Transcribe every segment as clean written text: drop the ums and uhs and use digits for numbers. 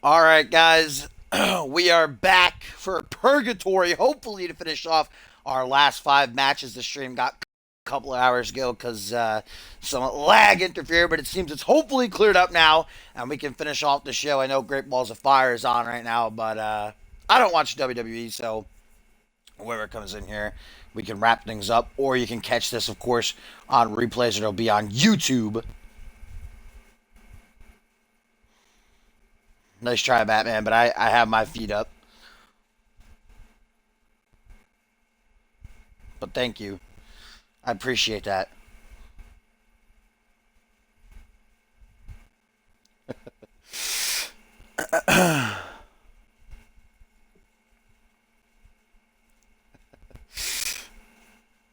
All right, guys, we are back for Purgatory, hopefully to finish off our last five matches. The stream got a couple of hours ago because some lag interfered, but it seems it's hopefully cleared up now, and we can finish off the show. I know Great Balls of Fire is on right now, but I don't watch WWE, so whoever comes in here, we can wrap things up, or you can catch this, of course, on replays. It'll be on YouTube. Nice try, Batman, but I have my feet up. But thank you. I appreciate that.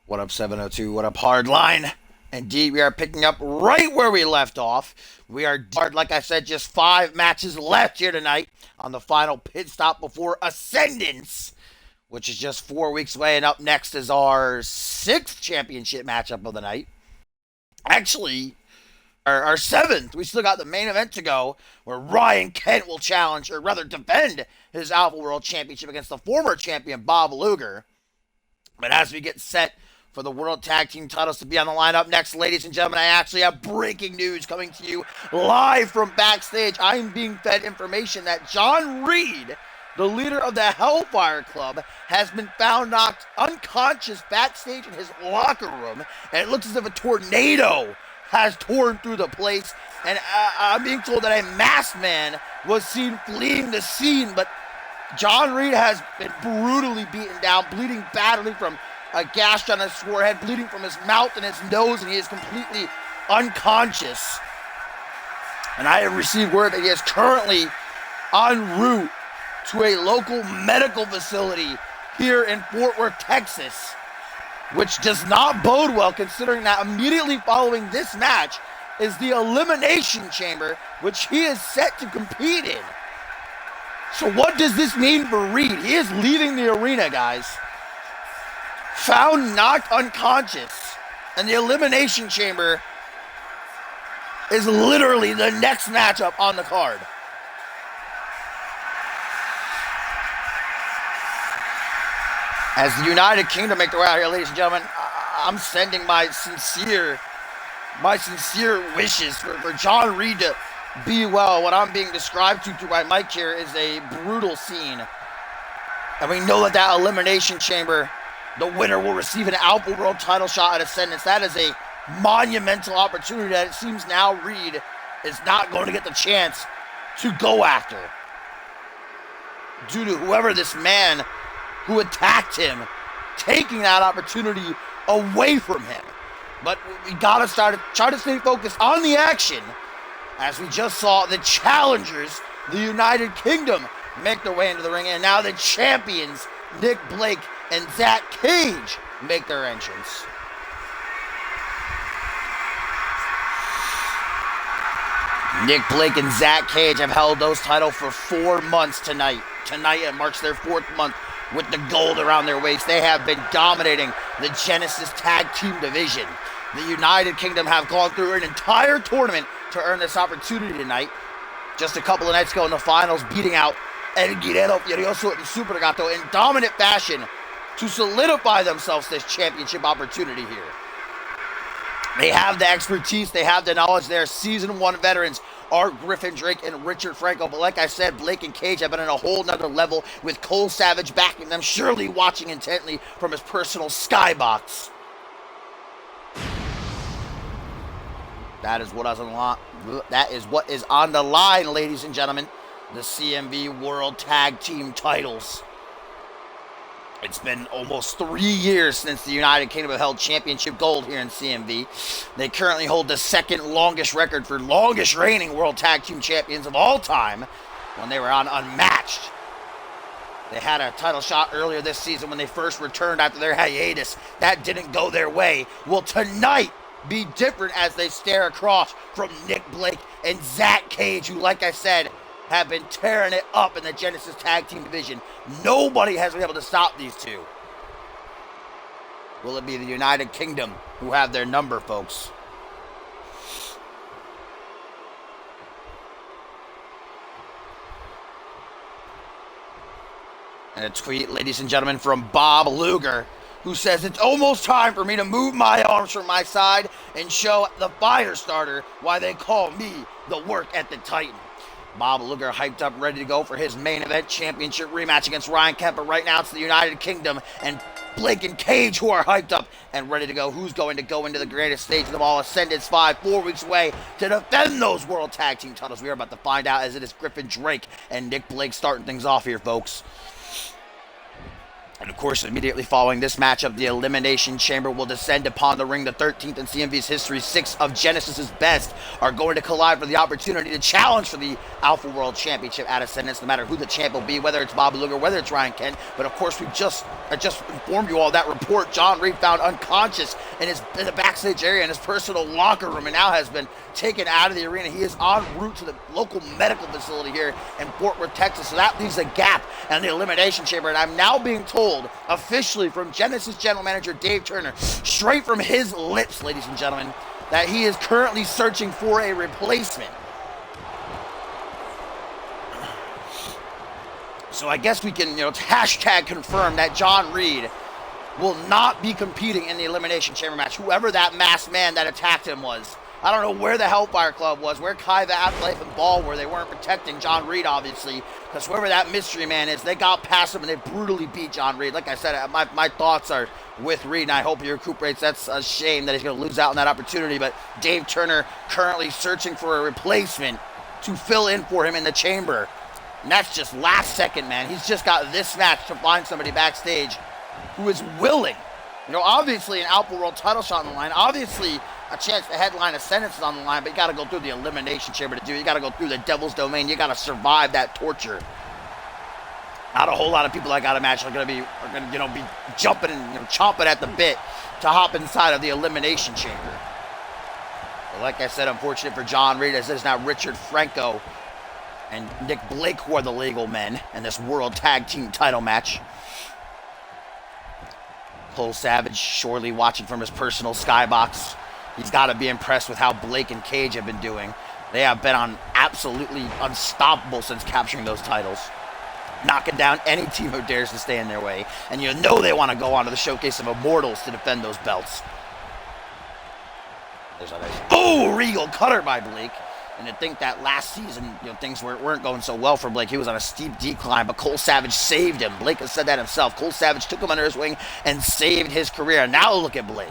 What up, 702? What up, Hardline? Indeed, we are picking up right where we left off. We are, like I said, just five matches left here tonight on the final pit stop before Ascendance, which is just 4 weeks away. And up next is our sixth championship matchup of the night. Actually, our seventh. We still got the main event to go, where Ryan Kent will challenge, or rather defend, his Alpha World Championship against the former champion Bob Luger. But as we get set for the World Tag Team titles to be on the lineup next, ladies and gentlemen, I actually have breaking news coming to you live from backstage. I am being fed information that John Reed, the leader of the Hellfire Club, has been found knocked unconscious backstage in his locker room, and it looks as if a tornado has torn through the place, and I'm being told that a masked man was seen fleeing the scene, but John Reed has been brutally beaten down, bleeding badly from a gash on his forehead, bleeding from his mouth and his nose, and he is completely unconscious. And I have received word that he is currently en route to a local medical facility here in Fort Worth, Texas, which does not bode well, considering that immediately following this match is the Elimination Chamber, which he is set to compete in. So what does this mean for Reed? He is leaving the arena, guys. Found knocked unconscious. And the Elimination Chamber is literally the next matchup on the card. As the United Kingdom make their way out here, ladies and gentlemen, I'm sending my sincere wishes for John Reed to be well. What I'm being described to through my mic here is a brutal scene. And we know that Elimination Chamber, the winner will receive an Alpha World title shot at Ascendance. That is a monumental opportunity that it seems now Reed is not going to get the chance to go after, due to whoever this man who attacked him taking that opportunity away from him. But we gotta try to stay focused on the action, as we just saw the challengers, the United Kingdom, make their way into the ring, and now the champions, Nick Blake and Zach Cage, make their entrance. Nick Blake and Zach Cage have held those titles for 4 months tonight. Tonight it marks their 4th month with the gold around their waist. They have been dominating the Genesis Tag Team division. The United Kingdom have gone through an entire tournament to earn this opportunity tonight. Just a couple of nights ago in the finals, beating out El Guerrero, Furioso, and Super Gato in dominant fashion to solidify themselves this championship opportunity here. They have the expertise, they have the knowledge. They're Season 1 veterans, Art Griffin Drake and Richard Franco. But like I said, Blake and Cage have been on a whole nother level, with Cole Savage backing them, surely watching intently from his personal skybox. That is what is on the line, ladies and gentlemen. The CMV World Tag Team titles. It's been almost 3 years since the United Kingdom have held championship gold here in CMV. They currently hold the second longest record for longest reigning World Tag Team champions of all time, when they were on Unmatched. They had a title shot earlier this season when they first returned after their hiatus. That didn't go their way. Will tonight be different, as they stare across from Nick Blake and Zach Cage, who, like I said, have been tearing it up in the Genesis Tag Team division. Nobody has been able to stop these two. Will it be the United Kingdom who have their number, folks? And a tweet, ladies and gentlemen, from Bob Luger, who says, "It's almost time for me to move my arms from my side and show the fire starter why they call me the work ethic Titan." Bob Luger hyped up, ready to go for his main event championship rematch against Ryan Kemp, but right now it's the United Kingdom and Blake and Cage who are hyped up and ready to go. Who's going to go into the greatest stage of them all? Ascendance 5, 4 weeks away to defend those World Tag Team titles. We are about to find out, as it is Griffin Drake and Nick Blake starting things off here, folks. And of course, immediately following this matchup, the Elimination Chamber will descend upon the ring. The 13th in CMV's history, 6 of Genesis's best are going to collide for the opportunity to challenge for the Alpha World Championship at Ascendance, no matter who the champ will be, whether it's Bob Luger, whether it's Ryan Kent. But of course, I just informed you all that report. John Reed found unconscious in the backstage area in his personal locker room and now has been taken out of the arena. He is en route to the local medical facility here in Fort Worth, Texas. So that leaves a gap in the Elimination Chamber. And I'm now being told officially from Genesis General Manager Dave Turner, straight from his lips, ladies and gentlemen, that he is currently searching for a replacement. So I guess we can, hashtag confirm that John Reed will not be competing in the Elimination Chamber match, whoever that masked man that attacked him was. I don't know where the Hellfire Club was, where Kai the Afterlife and Ball were. They weren't protecting John Reed, obviously, because whoever that mystery man is, they got past him and they brutally beat John Reed. Like I said, my thoughts are with Reed, and I hope he recuperates. That's a shame that he's going to lose out on that opportunity, but Dave Turner currently searching for a replacement to fill in for him in the chamber. And that's just last second, man. He's just got this match to find somebody backstage who is willing. Obviously an Alpha World title shot on the line. Obviously a chance to headline Ascendance is on the line, but you got to go through the Elimination Chamber to do it. You got to go through the Devil's Domain. You got to survive that torture. Not a whole lot of people that got a match are going to be jumping and chomping at the bit to hop inside of the Elimination Chamber. But like I said, unfortunate for John Reed, as it is now Richard Franco and Nick Blake who are the legal men in this World Tag Team title match. Cole Savage surely watching from his personal skybox. He's got to be impressed with how Blake and Cage have been doing. They have been absolutely unstoppable since capturing those titles. Knocking down any team who dares to stay in their way. And they want to go on to the Showcase of Immortals to defend those belts. There's a nice Regal cutter by Blake. And to think that last season, things weren't going so well for Blake. He was on a steep decline, but Cole Savage saved him. Blake has said that himself. Cole Savage took him under his wing and saved his career. Now look at Blake.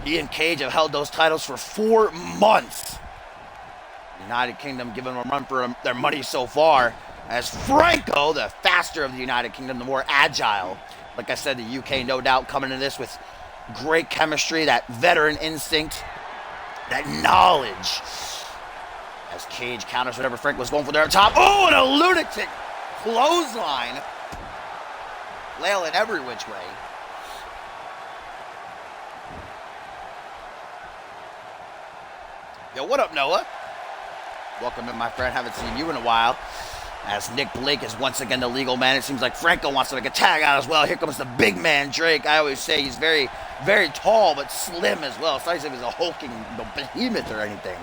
He and Cage have held those titles for 4 months. The United Kingdom giving them a run for their money so far, as Franco, the faster of the United Kingdom, the more agile. Like I said, the UK no doubt coming into this with great chemistry, that veteran instinct, that knowledge. As Cage counters whatever Frank was going for there up top. Oh, and a lunatic clothesline. Flailing every which way. Yo, what up, Noah? Welcome in, my friend. Haven't seen you in a while. As Nick Blake is once again the legal man. It seems like Franco wants to make a tag out as well. Here comes the big man, Drake. I always say he's very, very tall, but slim as well. It's not as if he's a hulking behemoth or anything.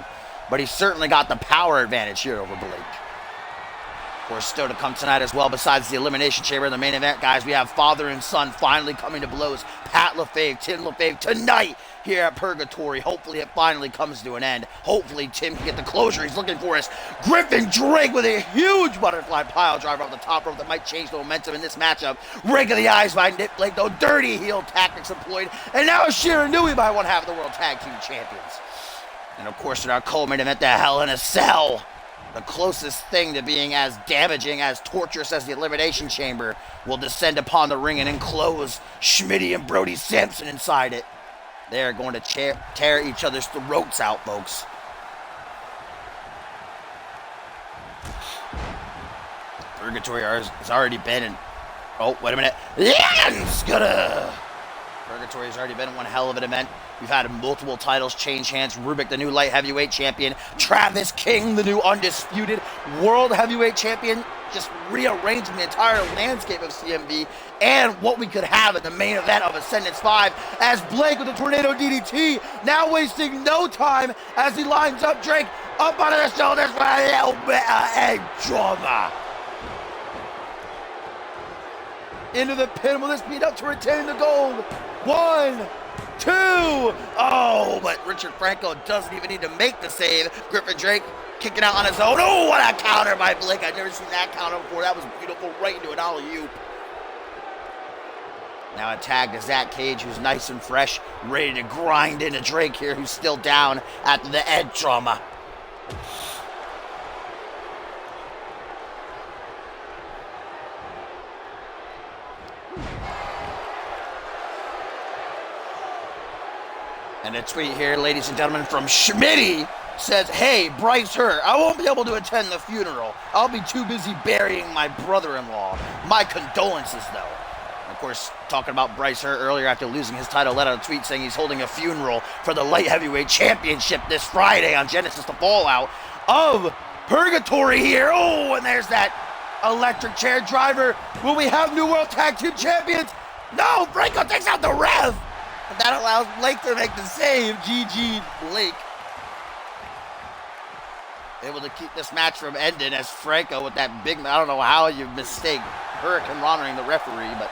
But he's certainly got the power advantage here over Blake. Of course, still to come tonight as well, besides the Elimination Chamber in the main event, guys, we have father and son finally coming to blows. Pat LaFave, Tim LaFave, tonight here at Purgatory. Hopefully it finally comes to an end. Hopefully Tim can get the closure he's looking for us. Griffin Drake with a huge butterfly pile driver off the top rope that might change the momentum in this matchup. Rake of the eyes by Nick Blake, though. Dirty heel tactics employed. And now Sheeran Newey by one half of the World Tag Team Champions. And of course, in our co-main event, the Hell in a Cell, the closest thing to being as damaging, as torturous as the Elimination Chamber, will descend upon the ring and enclose Schmitty and Brody Sampson inside it. They're going to tear each other's throats out, folks. Purgatory has already been in... Oh, wait a minute. Purgatory has already been in one hell of an event. We've had multiple titles change hands. Rubik, the new light heavyweight champion. Travis King, the new undisputed world heavyweight champion. Just rearranging the entire landscape of CMV and what we could have in the main event of Ascendance 5, as Blake with the Tornado DDT, now wasting no time as he lines up Drake up onto the shoulders for a little bit of drama. into the pin. Will this be enough to retain the gold? 1, 2. Oh, but Richard Franco doesn't even need to make the save. Griffin Drake kicking out on his own. Oh, what a counter by Blake. I've never seen that counter before. That was beautiful, right into an alley-oop. Now a tag to Zach Cage, who's nice and fresh, ready to grind into Drake here, who's still down after the head trauma. And a tweet here, ladies and gentlemen, from Schmitty says, "Hey, Bryce Hurt, I won't be able to attend the funeral. I'll be too busy burying my brother-in-law. My condolences, though." Of course, talking about Bryce Hurt earlier after losing his title, let out a tweet saying he's holding a funeral for the light heavyweight championship this Friday on Genesis the Fallout of Purgatory here. Oh, and there's that electric chair driver. Will we have new World Tag Team Champions? No, Franco takes out the ref. And that allows Blake to make the save. GG, Blake. Able to keep this match from ending as Franco with that big, I don't know how you mistake Hurricane honoring the referee, but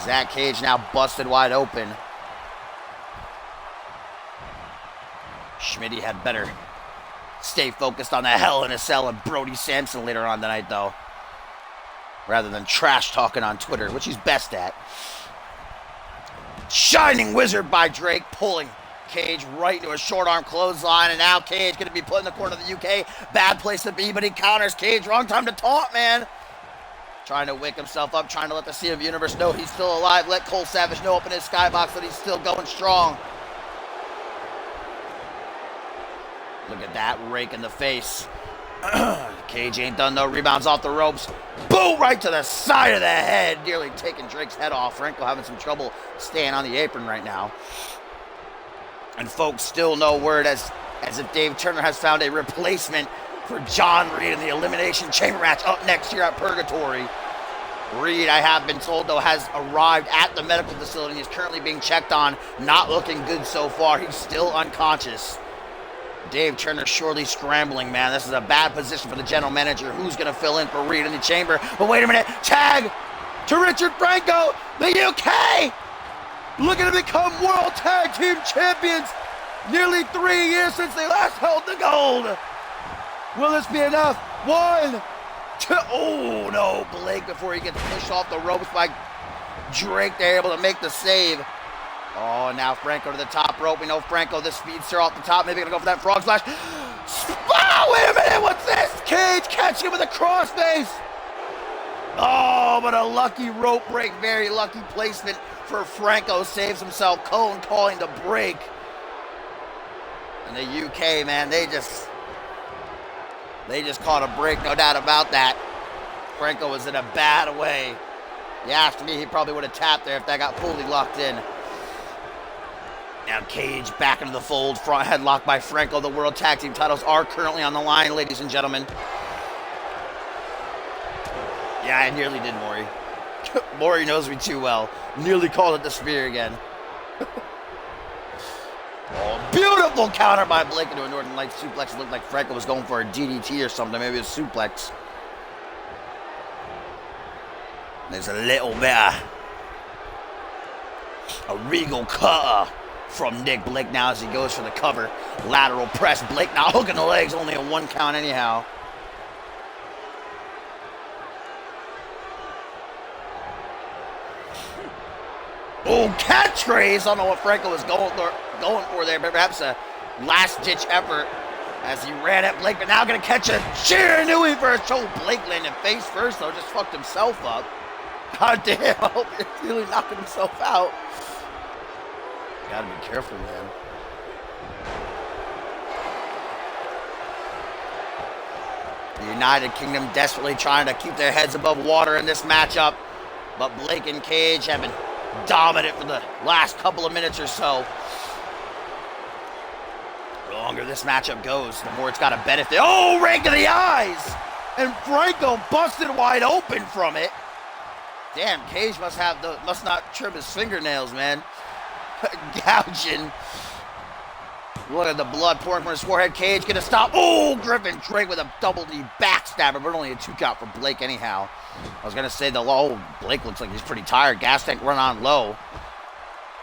Zach Cage now busted wide open. Schmitty had better stay focused on the Hell in a Cell and Brody Sampson later on tonight, though, rather than trash talking on Twitter, which he's best at. Shining Wizard by Drake, pulling Cage right into a short arm clothesline, and now Cage going to be put in the corner of the UK. Bad place to be, but he counters Cage. Wrong time to taunt, man. Trying to wake himself up, trying to let the CMV Universe know he's still alive. Let Cole Savage know up in his skybox that he's still going strong. Look at that rake in the face. Cage ain't done no rebounds off the ropes. Boom, right to the side of the head. Nearly taking Drake's head off. Franco having some trouble staying on the apron right now. And folks, still no word as if Dave Turner has found a replacement for John Reed in the Elimination Chamber match up next year at Purgatory. Reed, I have been told, though, has arrived at the medical facility. He's currently being checked on. Not looking good so far. He's still unconscious. Dave Turner surely scrambling, man. This is a bad position for the general manager. Who's going to fill in for Reed in the chamber? But wait a minute. Tag to Richard Franco. The UK looking to become World Tag Team Champions. Nearly 3 years since they last held the gold. Will this be enough? 1, 2. Oh, no. Blake, before he gets pushed off the ropes by Drake, they're able to make the save. Oh, now Franco to the top rope. We know Franco, this speedster off the top. Maybe going to go for that frog splash. Oh, wait a minute. What's this? Cage catching him with a crossface. Oh, but a lucky rope break. Very lucky placement for Franco. Saves himself. Cone calling the break. And the UK, man, they just caught a break, no doubt about that. Franco was in a bad way. You asked me, he probably would have tapped there if that got fully locked in. Now Cage back into the fold. Front headlock by Franco. The World Tag Team titles are currently on the line, ladies and gentlemen. Yeah, I nearly did, Maury. Maury knows me too well. Nearly called it the spear again. Oh, beautiful counter by Blake into a Northern Lights suplex. It looked like Franco was going for a DDT or something. Maybe a suplex. There's a little bit of a regal cutter from Nick Blake now as he goes for the cover. Lateral press. Blake now hooking the legs. Only a 1 count anyhow. Oh, catchphrase. I don't know what Franco was going for there, but perhaps a last-ditch effort as he ran at Blake, but now going to catch a Chiranui for a choke. Blake landed face first, though, just fucked himself up. God damn, I hope he's really knocking himself out. Gotta be careful, man. The United Kingdom desperately trying to keep their heads above water in this matchup, but Blake and Cage have been dominant for the last couple of minutes or so. The longer this matchup goes, the more it's got a benefit. Oh, rake of the eyes! And Franco busted wide open from it. Damn, Cage must not trim his fingernails, man. Gouging Look at the blood pouring from his forehead. Cage gonna stop. Oh, Griffin Drake with a double knee backstabber, but only a 2 count for Blake anyhow. I was gonna say the low. Blake looks like he's pretty tired. Gas tank run on low.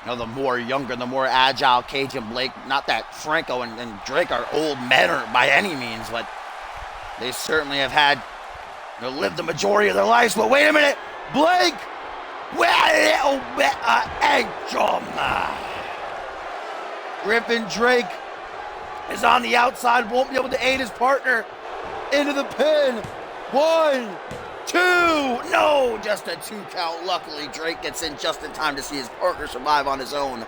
You know, the more younger, the more agile Cage and Blake. Not that Franco and Drake are old men or by any means, but they certainly have had, you know, lived the majority of their lives. But wait a minute, Blake, with a little bit of egg trauma. Griffin Drake is on the outside, won't be able to aid his partner into the pin. 1, 2, no, just a 2 count. Luckily, Drake gets in just in time to see his partner survive on his own.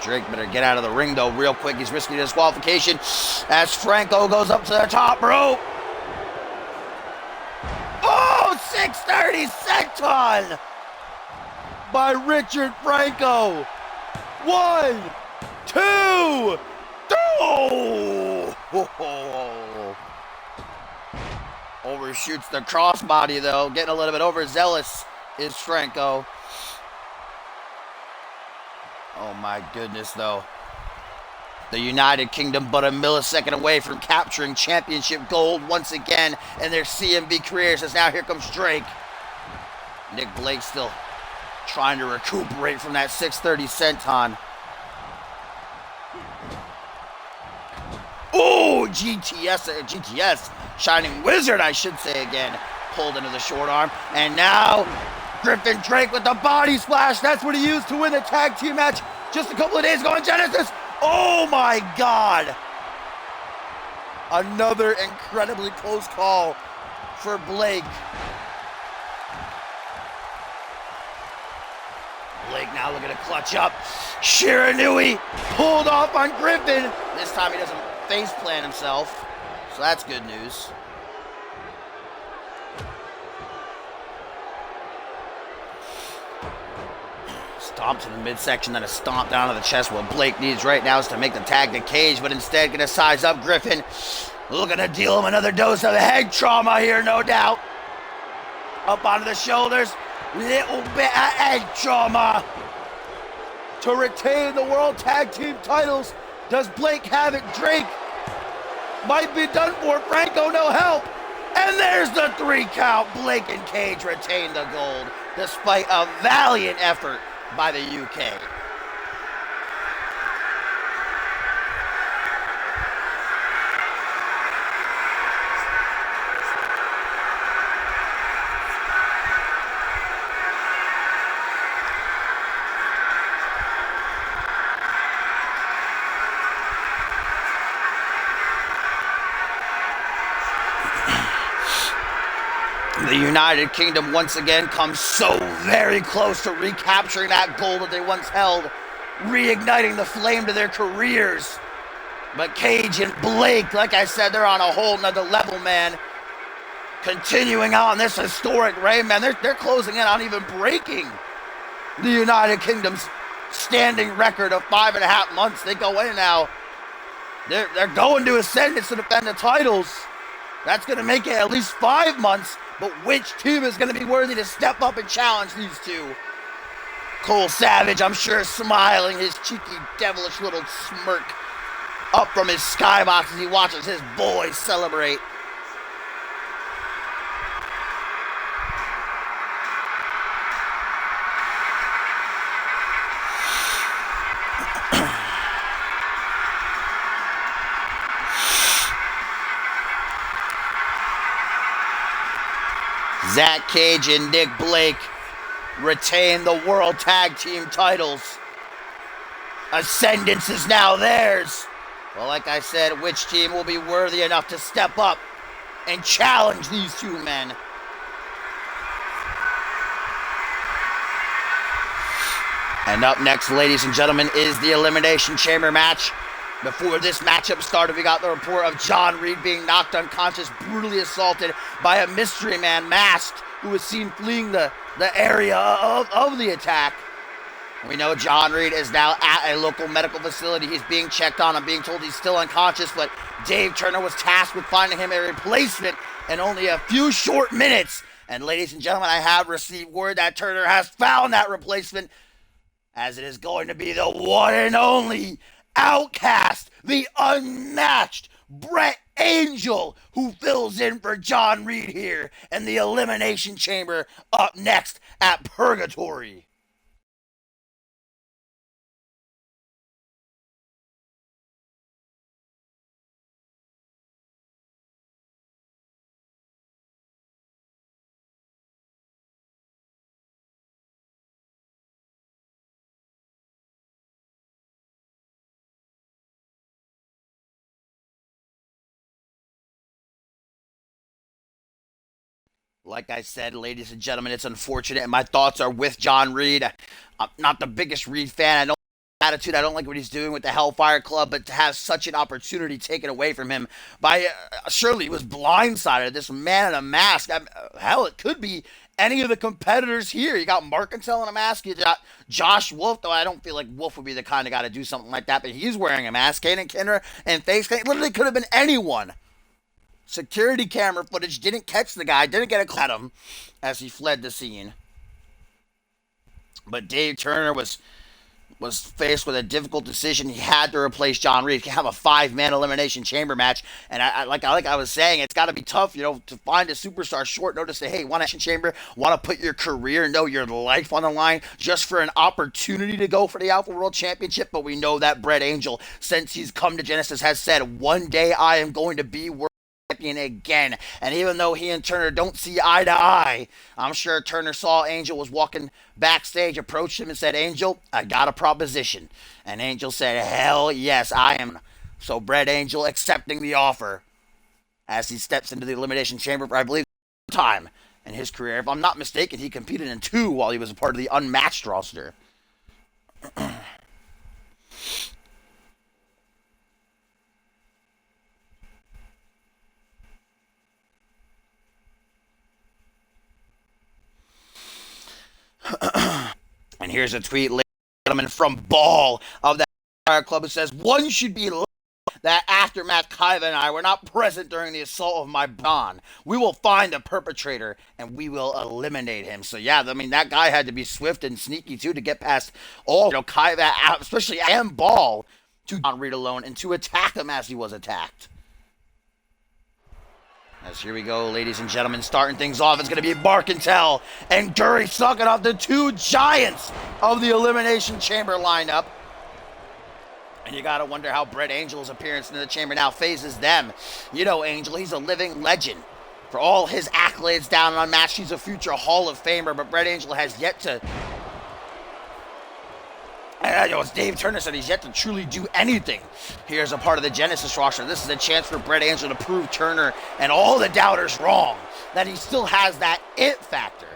Drake better get out of the ring, though, real quick. He's risking disqualification as Franco goes up to the top rope. Oh, 630 senton by Richard Franco. 1, 2, 3. Overshoots the crossbody, though. Getting a little bit overzealous is Franco. Oh my goodness, though. The United Kingdom but a millisecond away from capturing championship gold once again in their CMV careers, as now here comes Drake. Nick Blake still trying to recuperate from that 630 senton. Oh, GTS, Shining Wizard, I should say again, pulled into the short arm. And now, Griffin Drake with the body splash. That's what he used to win the tag team match just a couple of days ago in Genesis. Oh my God. Another incredibly close call for Blake. Blake now looking to clutch up. Shiranui pulled off on Griffin. This time he doesn't face plant himself, so that's good news. Stomp to the midsection, then a stomp down to the chest. What Blake needs right now is to make the tag to Cage, but instead gonna size up Griffin. Looking to deal him another dose of head trauma here, no doubt. Up onto the shoulders. Little bit of head trauma to retain the World Tag Team titles. Does Blake have it? Drake might be done for. Franco, no help. And there's the 3 count. Blake and Cage retain the gold despite a valiant effort by the UK. The United Kingdom once again comes so very close to recapturing that gold that they once held, reigniting the flame to their careers. But Cage and Blake, like I said, they're on a whole nother level, man. Continuing on this historic reign, man. They're closing in on even breaking the United Kingdom's standing record of 5.5 months. They go in now. They're going to Ascendance to defend the titles. That's going to make it at least 5 months. But which team is going to be worthy to step up and challenge these two? Cole Savage, I'm sure, smiling his cheeky, devilish little smirk up from his skybox as he watches his boys celebrate. Zach Cage and Nick Blake retain the World Tag Team titles. Ascendance is now theirs. Well, like I said, which team will be worthy enough to step up and challenge these two men? And up next, ladies and gentlemen, is the Elimination Chamber match. Before this matchup started, we got the report of John Reed being knocked unconscious, brutally assaulted by a mystery man masked who was seen fleeing the area of the attack. We know John Reed is now at a local medical facility. He's being checked on. I'm being told he's still unconscious, but Dave Turner was tasked with finding him a replacement in only a few short minutes. And ladies and gentlemen, I have received word that Turner has found that replacement. as it is going to be the one and only outcast, the unmatched Brett Angel, who fills in for John Reed here in the Elimination Chamber up next at Purgatory. Like I said, ladies and gentlemen, it's unfortunate, and my thoughts are with John Reed. I'm not the biggest Reed fan. I don't attitude. I don't like what he's doing with the Hellfire Club, but to have such an opportunity taken away from him by surely he was blindsided. This man in a mask. Hell, it could be any of the competitors here. You got Markintel in a mask. You got Josh Wolf, though I don't feel like Wolf would be the kind of guy to do something like that, but he's wearing a mask. Kaden Kinner and face paint. Literally could have been anyone. Security camera footage didn't catch the guy, didn't get a cut him as he fled the scene. But Dave Turner was faced with a difficult decision. He had to replace John Reed. He can have a 5-man elimination chamber match, and like I was saying, it's got to be tough, to find a superstar short notice. Say, hey, want a chamber? Want to put your career, your life on the line just for an opportunity to go for the Alpha World Championship? But we know that Brett Angel, since he's come to Genesis, has said, one day I am going to be world champion again. And even though he and Turner don't see eye to eye, I'm sure Turner saw Angel was walking backstage, approached him and said, Angel, I got a proposition. And Angel said, hell yes, I am. So Brett Angel accepting the offer as he steps into the Elimination Chamber for, I believe, time in his career. If I'm not mistaken, he competed in 2 while he was a part of the Unmatched roster. And here's a tweet, ladies and gentlemen, from Ball of the Fire Club. It says, one should be that aftermath Kaiva and I were not present during the assault of my bond. We will find the perpetrator and we will eliminate him. So yeah, that guy had to be swift and sneaky too to get past all Kaiva, especially and Ball, to not read alone and to attack him as he was attacked. As here we go, ladies and gentlemen, starting things off, it's going to be Markintel and Guri sucking off the 2 giants of the Elimination Chamber lineup. And you got to wonder how Brett Angel's appearance in the chamber now phases them. Angel, he's a living legend. For all his accolades down and unmatched, he's a future Hall of Famer, but Brett Angel has yet to... as Dave Turner said, he's yet to truly do anything here as a part of the Genesis roster. This is a chance for Brett Angel to prove Turner and all the doubters wrong, that he still has that it factor.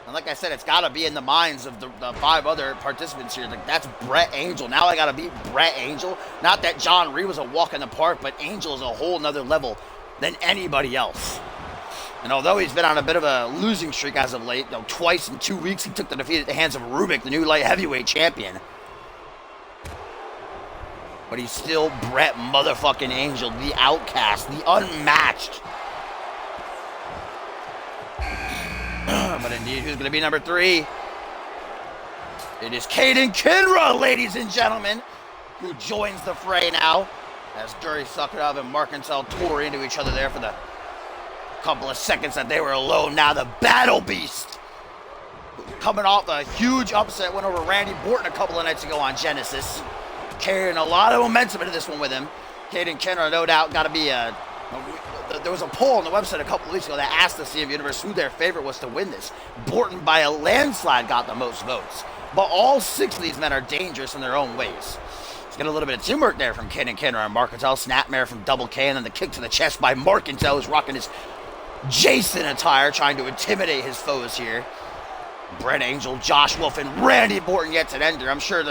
And like I said, it's got to be in the minds of the 5 other participants here. Like, that's Brett Angel. Now I got to beat Brett Angel. Not that John Reed was a walk in the park, but Angel is a whole nother level than anybody else. And although he's been on a bit of a losing streak as of late, twice in 2 weeks he took the defeat at the hands of Rubik, the new light heavyweight champion. But he's still Brett motherfucking Angel, the outcast, the unmatched. But indeed, who's going to be number 3? It is Kaden Kinra, ladies and gentlemen, who joins the fray now. As Guri Sakharov and Markintel tore into each other there for the couple of seconds that they were alone. Now the Battle Beast, coming off a huge upset, went over Randy Borton a couple of nights ago on Genesis. Carrying a lot of momentum into this one with him. Kaden Kinra, no doubt, got to be a... There was a poll on the website a couple of weeks ago that asked the CMV Universe who their favorite was to win this. Borton, by a landslide, got the most votes. But all 6 of these men are dangerous in their own ways. Let's get a little bit of teamwork there from Kaden Kinra and Markintel. Snapmare from Double K, and then the kick to the chest by Markintel, who's rocking his Jason attire, trying to intimidate his foes here. Brett Angel, Josh Wolf, and Randy Borton yet to enter. I'm sure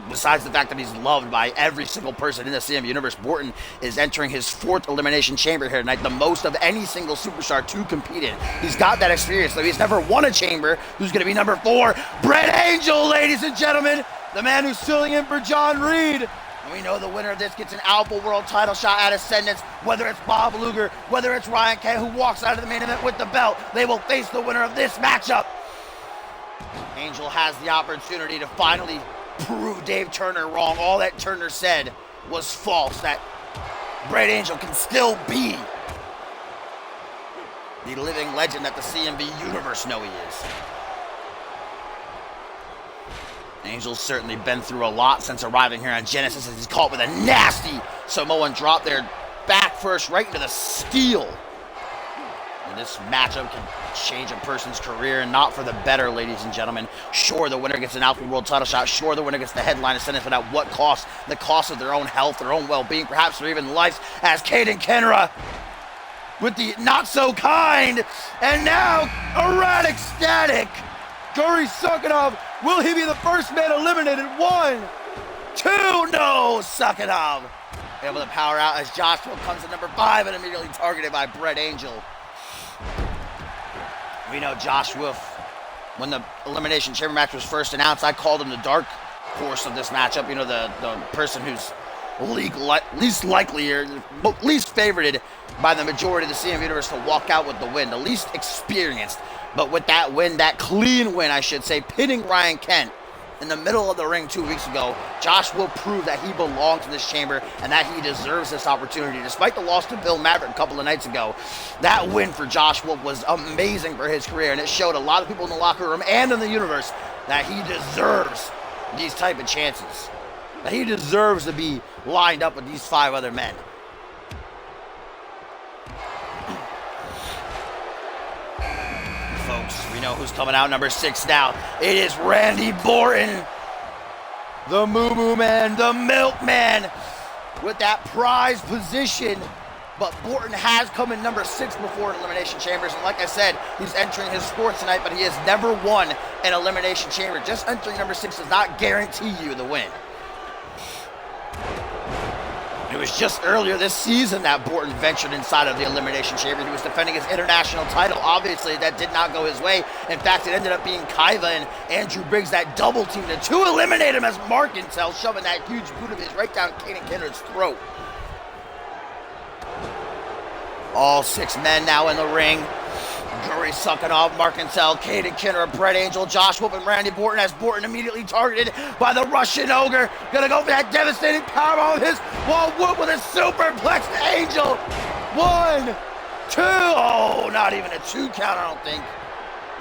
besides the fact that he's loved by every single person in the CMV Universe, Borton is entering his 4th Elimination Chamber here tonight, the most of any single superstar to compete in. He's got that experience, though he's never won a chamber. Who's going to be number 4? Brett Angel, ladies and gentlemen, the man who's filling in for John Reed. And we know the winner of this gets an Alpha World title shot at Ascendance, whether it's Bob Luger, whether it's Ryan K, who walks out of the main event with the belt. They will face the winner of this matchup. Angel has the opportunity to finally prove Dave Turner wrong. All that Turner said was false. That Brett Angel can still be the living legend that the CMV universe know he is. Angel's certainly been through a lot since arriving here on Genesis, as he's caught with a nasty Samoan drop there, back first right into the steel. And this matchup can change a person's career, and not for the better, ladies and gentlemen. Sure, the winner gets an Alpha World title shot. Sure, the winner gets the headline ascendance, but at what cost? The cost of their own health, their own well-being, perhaps their even lives, as Caden Kenra with the not-so-kind, and now erratic static. Guri Sukanov, will he be the first man eliminated? 1, 2, no, Sukanov able to power out as Joshua comes to number 5 and immediately targeted by Brett Angel. We know Josh Wolf, when the Elimination Chamber match was first announced, I called him the dark horse of this matchup. You know, the person who's least likely or least favorited by the majority of the CMV universe to walk out with the win, the least experienced. But with that win, that clean win, I should say, pinning Ryan Kent in the middle of the ring 2 weeks ago, Josh will prove that he belongs in this chamber and that he deserves this opportunity. Despite the loss to Bill Maverick a couple of nights ago, that win for Josh Wolf was amazing for his career, and it showed a lot of people in the locker room and in the universe that he deserves these type of chances, that he deserves to be lined up with these 5 other men. Folks, we know who's coming out number 6 now. It is Randy Borton, the Moo Moo Man, the Milkman, with that prize position. But Borton has come in number 6 before in Elimination Chambers, and like I said, he's entering his 4th tonight, but he has never won an Elimination Chamber. Just entering number 6 does not guarantee you the win. It was just earlier this season that Borton ventured inside of the Elimination Chamber. He was defending his international title. Obviously, that did not go his way. In fact, it ended up being Kaiva and Andrew Briggs that double teamed him to eliminate him, as Markintel shoving that huge boot of his right down Caden Kenner's throat. All 6 men now in the ring. Guri Sukanov, Markintel, Caden Kenner, Brett Angel, Josh Wolf, and Randy Borton, as Borton immediately targeted by the Russian Ogre. Gonna go for that devastating powerbomb of his, while Wolf with a superplex to Angel. 1, 2, oh, not even a 2 count, I don't think.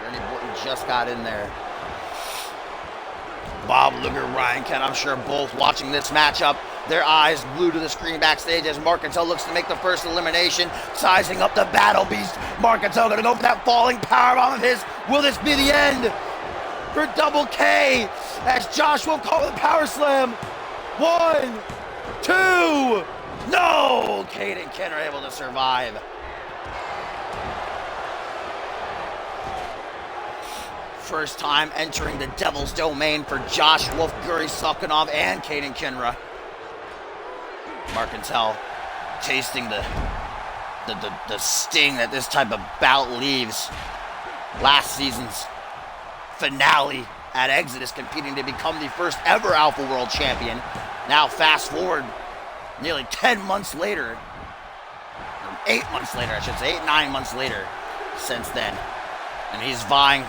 Randy Borton just got in there. Bob Luger, Ryan Kent, I'm sure both watching this matchup, their eyes glued to the screen backstage as Markintel looks to make the first elimination, sizing up the battle beast. Markintel gonna go for that falling powerbomb of his. Will this be the end for Double K as Joshua caught with a power slam? 1, 2, no! Caden Kenner able to survive. First time entering the Devil's Domain for Josh Wolf, Guri Sukanov, and Caden Kenra. Markintel tasting the sting that this type of bout leaves. Last season's finale at Exodus, competing to become the first ever Alpha World Champion. Now fast forward nearly 10 months later, 8 months later I should say, 9 months later since then. And he's vying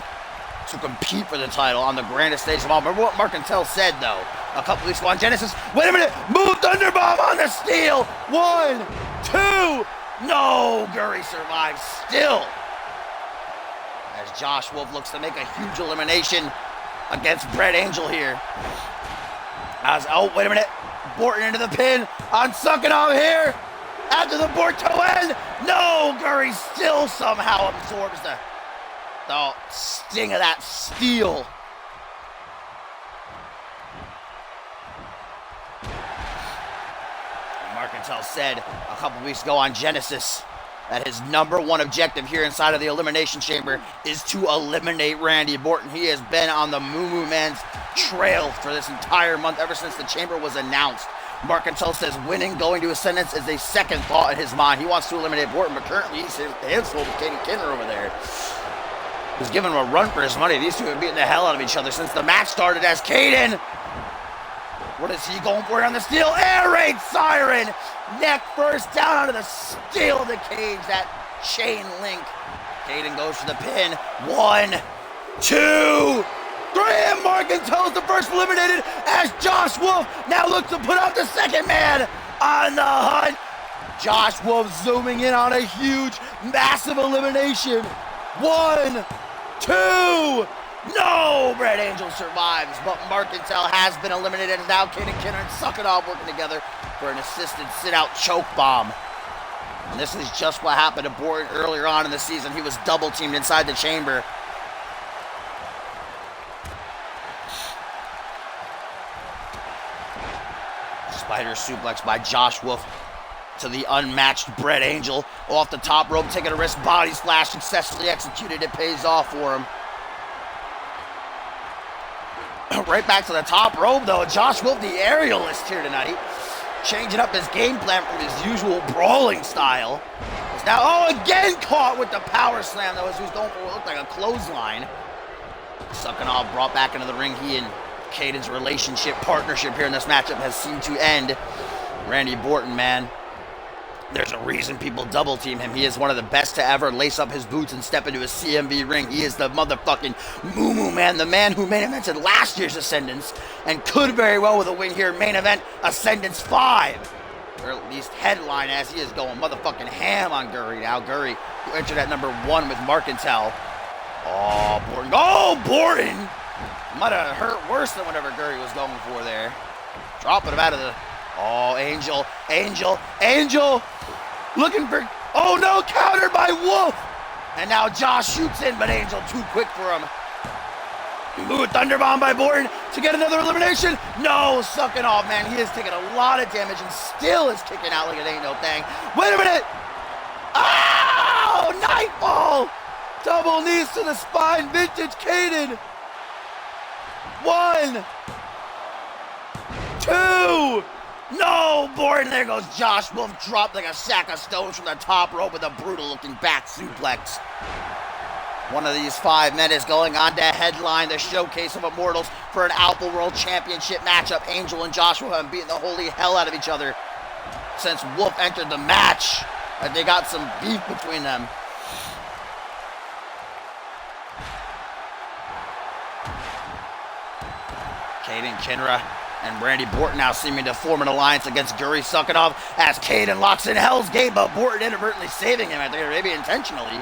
to compete for the title on the grandest stage of all. Remember what Markintel said, though, a couple weeks ago on Genesis? Wait a minute! Move Thunderbomb on the steel! 1, 2, no! Guri survives still, as Josh Wolf looks to make a huge elimination against Brett Angel here. Oh, wait a minute. Borton into the pin on Sukanov here. After the Borto end. No! Guri still somehow absorbs the sting of that steel. Markintel said a couple weeks ago on Genesis that his number 1 objective here inside of the Elimination Chamber is to eliminate Randy Borton. He has been on the Moo Moo Man's trail for this entire month, ever since the chamber was announced. Markintel says winning, going to Ascendance is a second thought in his mind. He wants to eliminate Borton, but currently he's hands-full with Caden Kenner over there. He's giving him a run for his money. These two have beaten the hell out of each other since the match started, as Caden, what is he going for on the steel? Air raid siren! Neck first down onto the steel of the cage, that chain link. Caden goes for the pin. 1, 2, three, and Morgantone's the first eliminated as Josh Wolf now looks to put out the second man on the hunt. Josh Wolf zooming in on a huge, massive elimination. 1, 2, no! Brett Angel survives, but Morgantown has been eliminated, and now Kane and Kinner and Suck It Off working together for an assisted sit-out choke bomb. And this is just what happened to Borton earlier on in the season. He was double-teamed inside the chamber. Spider suplex by Josh Wolf to the unmatched Brett Angel. Off the top rope, taking a wrist body splash, successfully executed. It pays off for him. Right back to the top rope, though. Josh Wolf, the aerialist here tonight, changing up his game plan from his usual brawling style. Is now, again caught with the power slam, though, as he was going for what looked like a clothesline. Sucking Off brought back into the ring. He and Caden's relationship, partnership here in this matchup has seemed to end. Randy Borton, man, there's a reason people double team him. He is one of the best to ever lace up his boots and step into a CMV ring. He is the motherfucking moo-moo man, the man who main evented last year's Ascendance and could very well with a win here main event Ascendance 5. Or at least headline, as he is going motherfucking ham on Gurry. Now Gurry, who entered at number 1 with Markentel. Oh, Borton. Oh, Borton! Might have hurt worse than whatever Gurry was going for there. Dropping him out of the... Oh, Angel, Angel, Angel! Looking for... Oh, no, countered by Wolf! And now Josh shoots in, but Angel too quick for him. Ooh, Thunderbomb by Borton to get another elimination. No, Sucking Off, man. He is taking a lot of damage and still is kicking out like it ain't no thing. Wait a minute! Oh, Nightfall! Double knees to the spine, vintage Caden. 1, 2... No, Borton, there goes Josh Wolf, dropped like a sack of stones from the top rope with a brutal-looking back suplex. One of these 5 men is going on to headline the Showcase of Immortals for an Alpha World Championship matchup. Angel and Joshua have beaten the holy hell out of each other since Wolf entered the match. They got some beef between them. Caden Kinra and Randy Borton now seeming to form an alliance against Gurry Sucking Off as Caden locks in Hell's Gate, but Borton inadvertently saving him, I think, or maybe intentionally.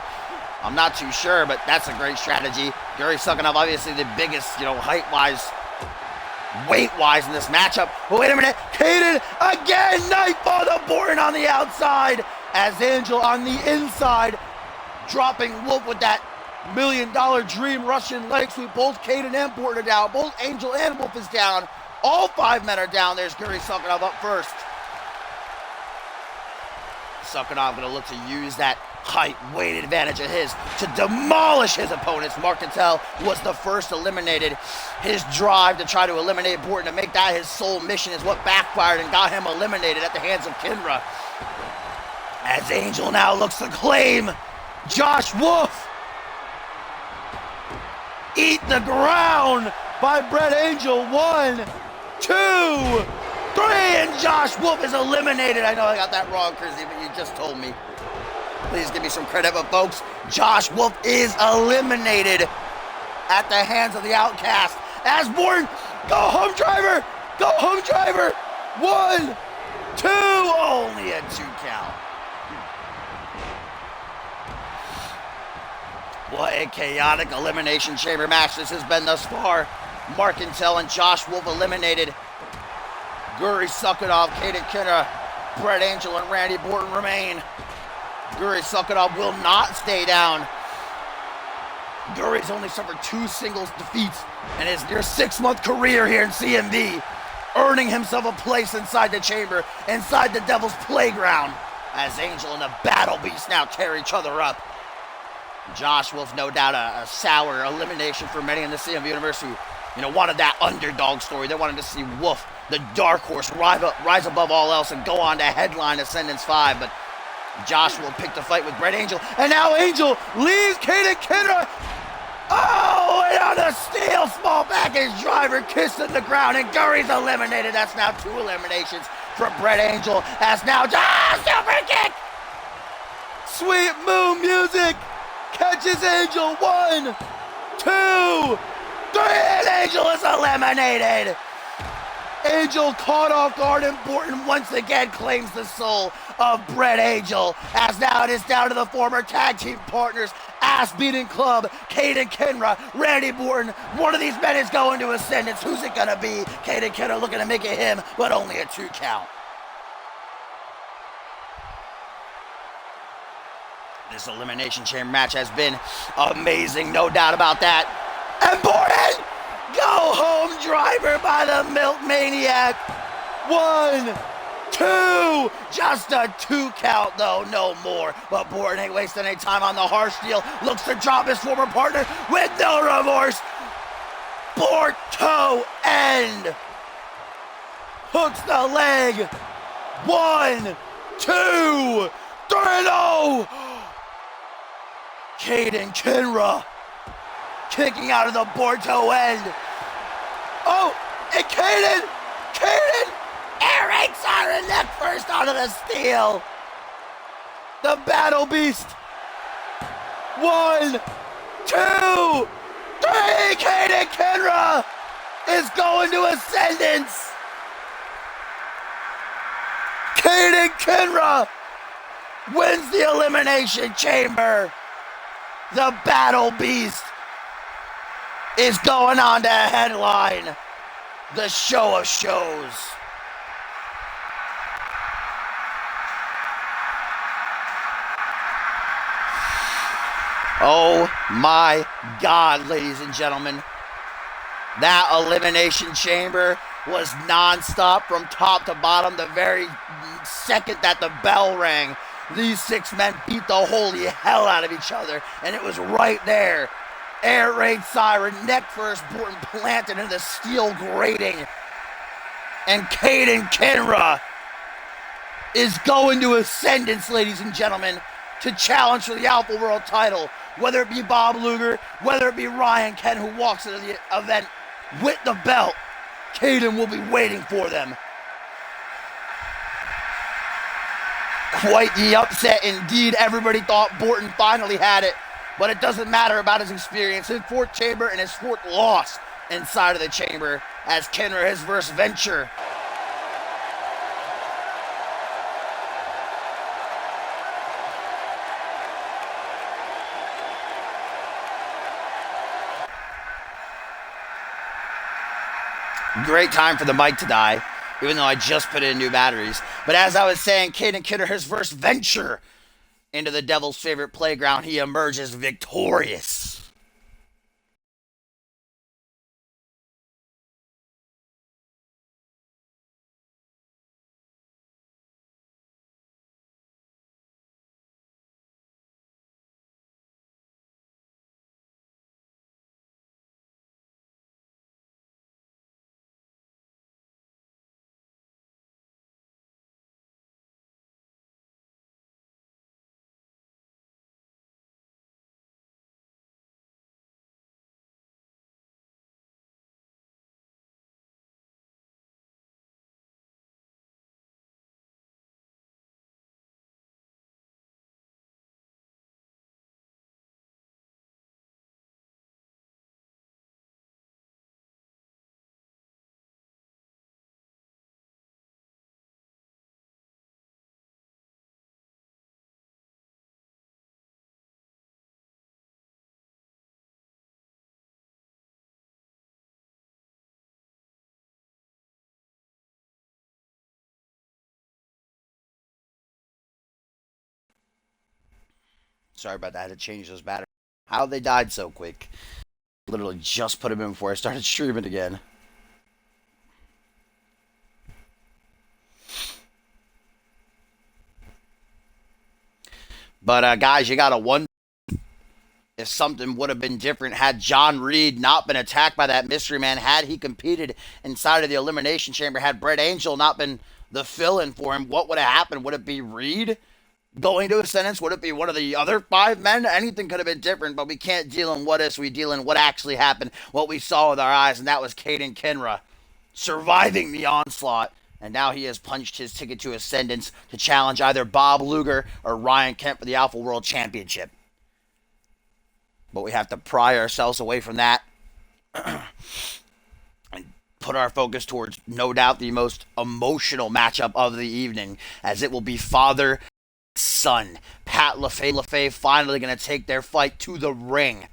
I'm not too sure, but that's a great strategy. Gurry Sucking Off, obviously the biggest, height-wise, weight-wise in this matchup. But wait a minute, Caden again, Nightfall to Borton on the outside as Angel on the inside, dropping Wolf with that $1 million dream Russian leg sweep. Both Caden and Borton are down. Both Angel and Wolf is down. All 5 men are down. There's Gurry Sucking Off up first. Sucking Off going to look to use that height, weight advantage of his to demolish his opponents. Markentel was the first eliminated. His drive to try to eliminate Borton, to make that his sole mission, is what backfired and got him eliminated at the hands of Kinra. As Angel now looks to claim Josh Wolf. Eat the ground by Brett Angel. 1, 2, 3, and Josh Wolf is eliminated. I know I got that wrong, Chrissy, but you just told me. Please give me some credit, but folks, Josh Wolf is eliminated at the hands of the Outcast. As Borton, go home driver, go home driver. 1, 2, only a 2 count. What a chaotic elimination chamber match this has been thus far. Markentel and Josh Wolf eliminated. Gurry Sucking Off, Caden Kinra, Brett Angel, and Randy Borton remain. Gurry Sucking Off will not stay down. Gurry's only suffered 2 singles defeats in his near 6-month career here in CMV, earning himself a place inside the chamber, inside the Devil's Playground, as Angel and the Battle Beast now tear each other up. Josh Wolf, no doubt a sour elimination for many in the CMV universe who, wanted that underdog story. They wanted to see Wolf, the dark horse, rise above all else and go on to headline Ascendance 5. But Josh Wolf picked a fight with Brett Angel, and now Angel leaves Caden Kinra. Oh, and on a steel small package driver kissing the ground, and Gurry's eliminated. That's now 2 eliminations for Brett Angel. As now, super kick! Sweet moon music catches Angel. 1, 2, and Angel is eliminated. Angel caught off guard, and Borton once again claims the soul of Brett Angel, as now it is down to the former tag team partners, ass-beating club, Caden Kenra, Randy Borton. One of these men is going to Ascendance. Who's it going to be? Caden Kenra looking to make it him, but only a 2 count. This Elimination Chamber match has been amazing, no doubt about that. And Borton! Go home driver by the Milk Maniac. 1, 2. Just a 2 count though, no more. But Borton ain't wasting any time on the harsh deal. Looks to drop his former partner with no remorse. Borto end. Hooks the leg. 1, 2, 3, no. Caden Kenra kicking out of the Borto end. Oh, and Caden, air raid siren neck first onto the steel. The Battle Beast. 1, 2, 3. Caden Kenra is going to Ascendance. Caden Kenra wins the Elimination Chamber. The Battle Beast is going on to headline the show of shows. Oh my God, ladies and gentlemen. That Elimination Chamber was non-stop from top to bottom. The very second that the bell rang, these 6 men beat the holy hell out of each other, and it was right there. Air raid siren, neck first, Borton planted in the steel grating. And Caden Kenra is going to Ascendance, ladies and gentlemen, to challenge for the Alpha World title. Whether it be Bob Luger, whether it be Ryan Ken, who walks into the event with the belt, Caden will be waiting for them. Quite the upset indeed. Everybody thought Borton finally had it, but it doesn't matter about his experience. His 4th chamber and his 4th loss inside of the chamber, as Kenra his first venture. Great time for the mic to die, even though I just put in new batteries. But as I was saying, Caden Kenra his first venture into the Devil's favorite playground, he emerges victorious. Sorry about that. I had to change those batteries. How they died so quick. Literally just put them in before I started streaming again. But guys, you gotta wonder if something would have been different had John Reed not been attacked by that mystery man, had he competed inside of the Elimination Chamber, had Brett Angel not been the fill-in for him, what would have happened? Would it be Reed going to Ascendance? Would it be one of the other 5 men? Anything could have been different, but we can't deal in what ifs. We deal in what actually happened, what we saw with our eyes, and that was Caden Kenra surviving the onslaught. And now he has punched his ticket to Ascendance to challenge either Bob Luger or Ryan Kemp for the Alpha World Championship. But we have to pry ourselves away from that And put our focus towards, no doubt, the most emotional matchup of the evening, as it will be father son. Pat LaFay finally going to take their fight to the ring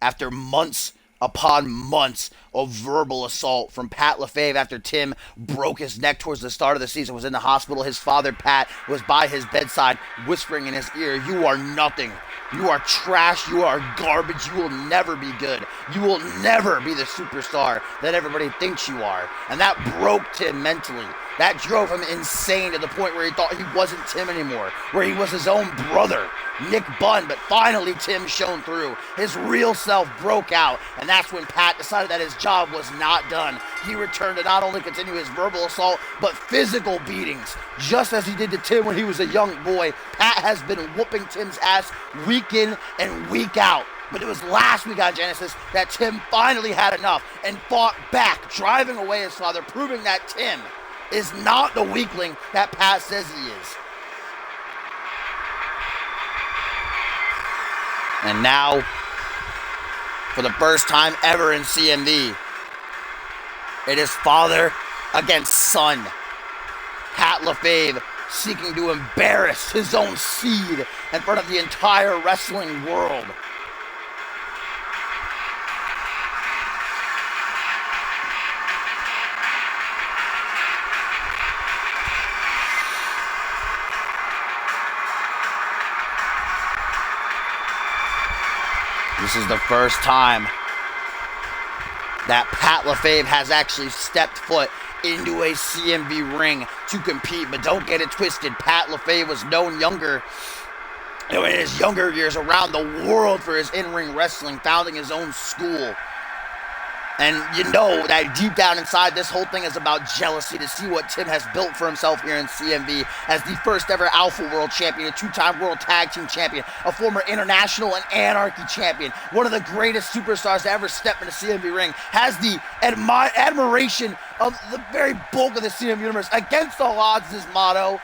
after months upon months of verbal assault from Pat LaFave after Tim broke his neck towards the start of the season, was in the hospital. His father, Pat, was by his bedside whispering in his ear, "You are nothing. You are trash. You are garbage. You will never be good. You will never be the superstar that everybody thinks you are." And that broke Tim mentally. That drove him insane to the point where he thought he wasn't Tim anymore, where he was his own brother, Nick Bunn. But finally, Tim shone through. His real self broke out, and that's when Pat decided that his job was not done. He returned to not only continue his verbal assault, but physical beatings, just as he did to Tim when he was a young boy. Pat has been whooping Tim's ass week in and week out. But it was last week on Genesis that Tim finally had enough and fought back, driving away his father, proving that Tim is not the weakling that Pat says he is. And now, for the first time ever in CMV, it is father against son. Pat LaFave seeking to embarrass his own seed in front of the entire wrestling world. This is the first time that Pat LaFave has actually stepped foot into a CMV ring to compete. But don't get it twisted. Pat LaFave was known in his younger years around the world for his in-ring wrestling, founding his own school. And you know that deep down inside, this whole thing is about jealousy to see what Tim has built for himself here in CMV as the first ever Alpha World Champion, a two-time World Tag Team Champion, a former International and Anarchy Champion, one of the greatest superstars to ever step in the CMV ring, has the admiration of the very bulk of the CMV universe. Against all odds, his motto,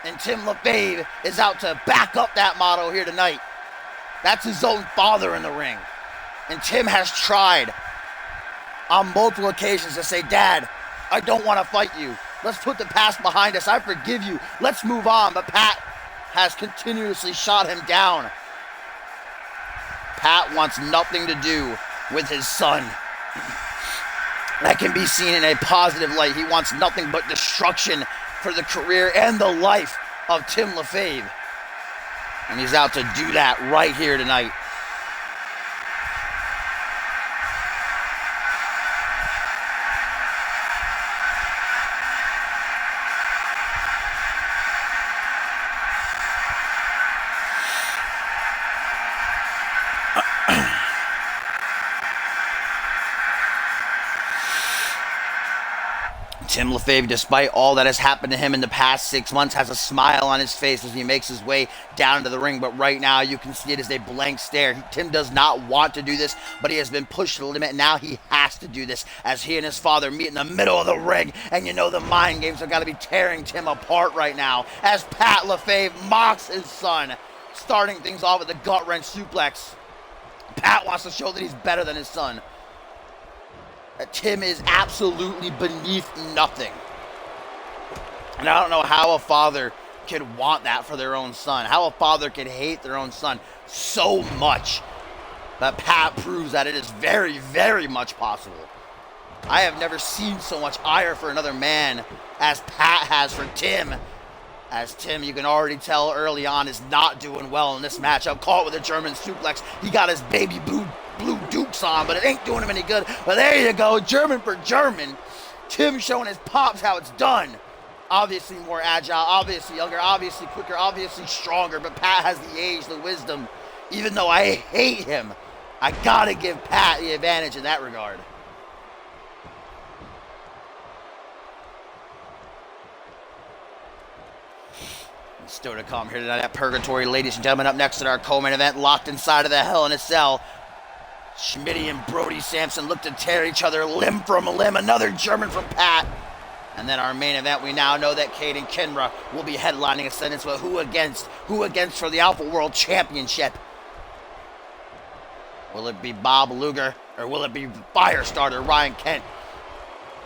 and Tim LaFave is out to back up that motto here tonight. That's his own father in the ring. And Tim has tried on multiple occasions to say, "Dad, I don't want to fight you. Let's put the past behind us. I forgive you. Let's move on." But Pat has continuously shot him down. Pat wants nothing to do with his son. That can be seen in a positive light. He wants nothing but destruction for the career and the life of Tim LaFave. And he's out to do that right here tonight. Tim LaFave, despite all that has happened to him in the past 6 months, has a smile on his face as he makes his way down to the ring. But right now, you can see it as a blank stare. Tim does not want to do this, but he has been pushed to the limit. Now he has to do this as he and his father meet in the middle of the ring. And you know the mind games have got to be tearing Tim apart right now as Pat LaFave mocks his son, starting things off with a gut-wrench suplex. Pat wants to show that he's better than his son. Tim is absolutely beneath nothing. And I don't know how a father could want that for their own son. How a father could hate their own son so much. But Pat proves that it is very, very much possible. I have never seen so much ire for another man as Pat has for Tim. As Tim, you can already tell early on, is not doing well in this matchup. Caught with a German suplex. He got his baby blue dukes on, but it ain't doing him any good. But there you go, German for German. Tim showing his pops how it's done. Obviously more agile, obviously younger, obviously quicker, obviously stronger. But Pat has the age, the wisdom. Even though I hate him, I gotta give Pat the advantage in that regard. Still to come here tonight at Purgatory, ladies and gentlemen. Up next at our co-main event, locked inside of the Hell in a Cell, Schmitty and Brody Sampson look to tear each other limb from limb. Another German from Pat. And then our main event, we now know that Caden Kinra will be headlining Ascendance, but who against? Who against for the Alpha World Championship? Will it be Bob Luger Or will it be Firestarter Ryan Kent?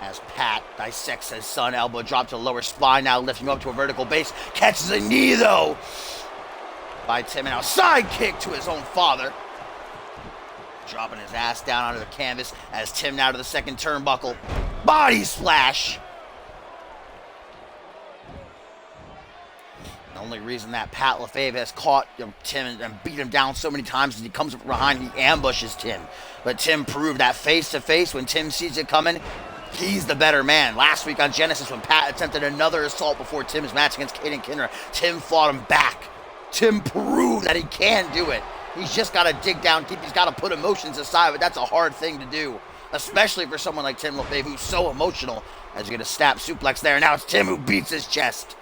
As Pat dissects his son, elbow drop to the lower spine, now lifting him up to a vertical base. Catches a knee though by Tim, and now side kick to his own father. Dropping his ass down onto the canvas as Tim now to the second turnbuckle. Body splash. The only reason that Pat LaFave has caught Tim and beat him down so many times is he comes up behind and he ambushes Tim. But Tim proved that face to face, when Tim sees it coming, he's the better man. Last week on Genesis, when Pat attempted another assault before Tim's match against Caden Kinner, Tim fought him back. Tim proved that he can do it. He's just got to dig down deep. He's got to put emotions aside, but that's a hard thing to do, especially for someone like Tim LaFave, who's so emotional. As you get a snap suplex there, now it's Tim who beats his chest.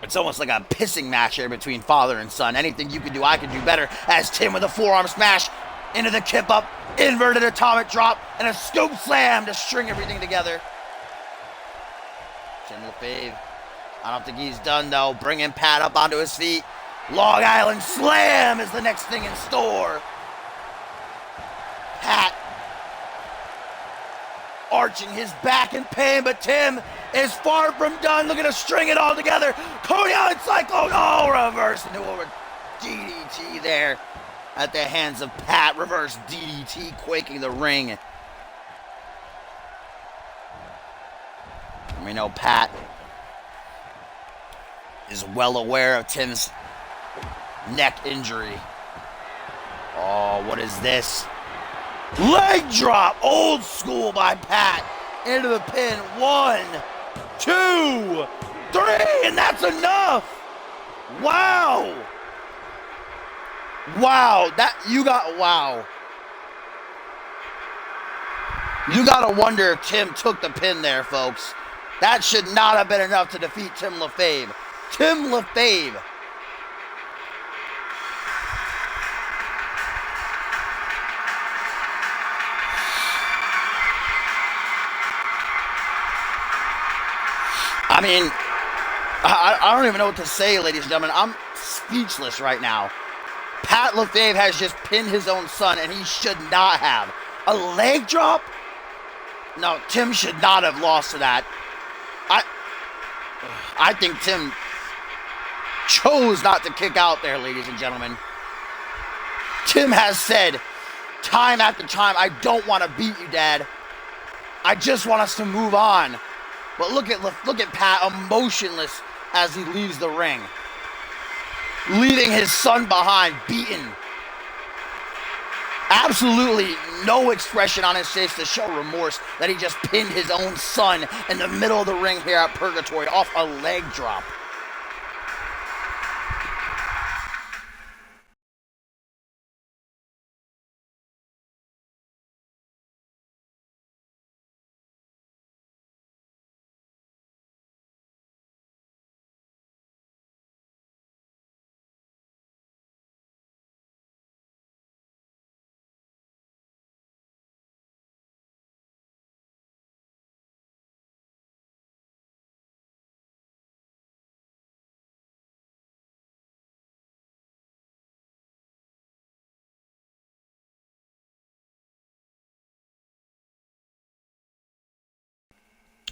It's almost like a pissing match here between father and son. Anything you can do, I can do better. As Tim with a forearm smash into the kip up, inverted atomic drop, and a scoop slam to string everything together. Tim LaFave, I don't think he's done though. Bringing Pat up onto his feet. Long Island Slam is the next thing in store. Pat arching his back in pain, but Tim is far from done. Looking to string it all together. Coney Island Cyclone, reverse into a DDT there at the hands of Pat. Reverse DDT quaking the ring. We know Pat is well aware of Tim's neck injury. Oh, what is this? Leg drop, old school by Pat, into the pin. 1, 2, 3, and that's enough. Wow. Wow, you gotta wonder if Tim took the pin there, folks. That should not have been enough to defeat Tim LaFave. Tim LaFave. I mean, I don't even know what to say, ladies and gentlemen. I'm speechless right now. Pat LaFave has just pinned his own son, and he should not have. A leg drop? No, Tim should not have lost to that. I think Tim chose not to kick out there, ladies and gentlemen. Tim has said time after time, I don't want to beat you, Dad. I just want us to move on. But look at Pat, emotionless as he leaves the ring. Leaving his son behind, beaten. Absolutely no expression on his face to show remorse that he just pinned his own son in the middle of the ring here at Purgatory off a leg drop.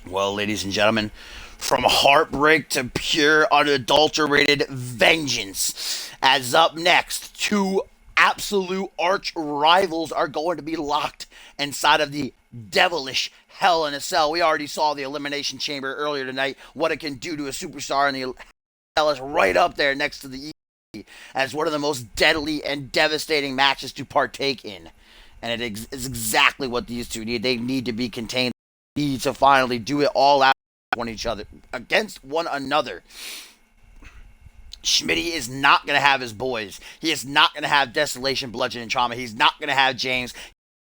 Well, ladies and gentlemen, from heartbreak to pure, unadulterated vengeance. As up next, two absolute arch rivals are going to be locked inside of the devilish Hell in a Cell. We already saw the Elimination Chamber earlier tonight, what it can do to a superstar, and the Hell is right up there next to the E as one of the most deadly and devastating matches to partake in. And it is exactly what these two need. They need to be contained. Need to finally do it all out against one another. Schmitty is not going to have his boys. He is not going to have Desolation, Bludgeon, and Trauma. He's not going to have James. He's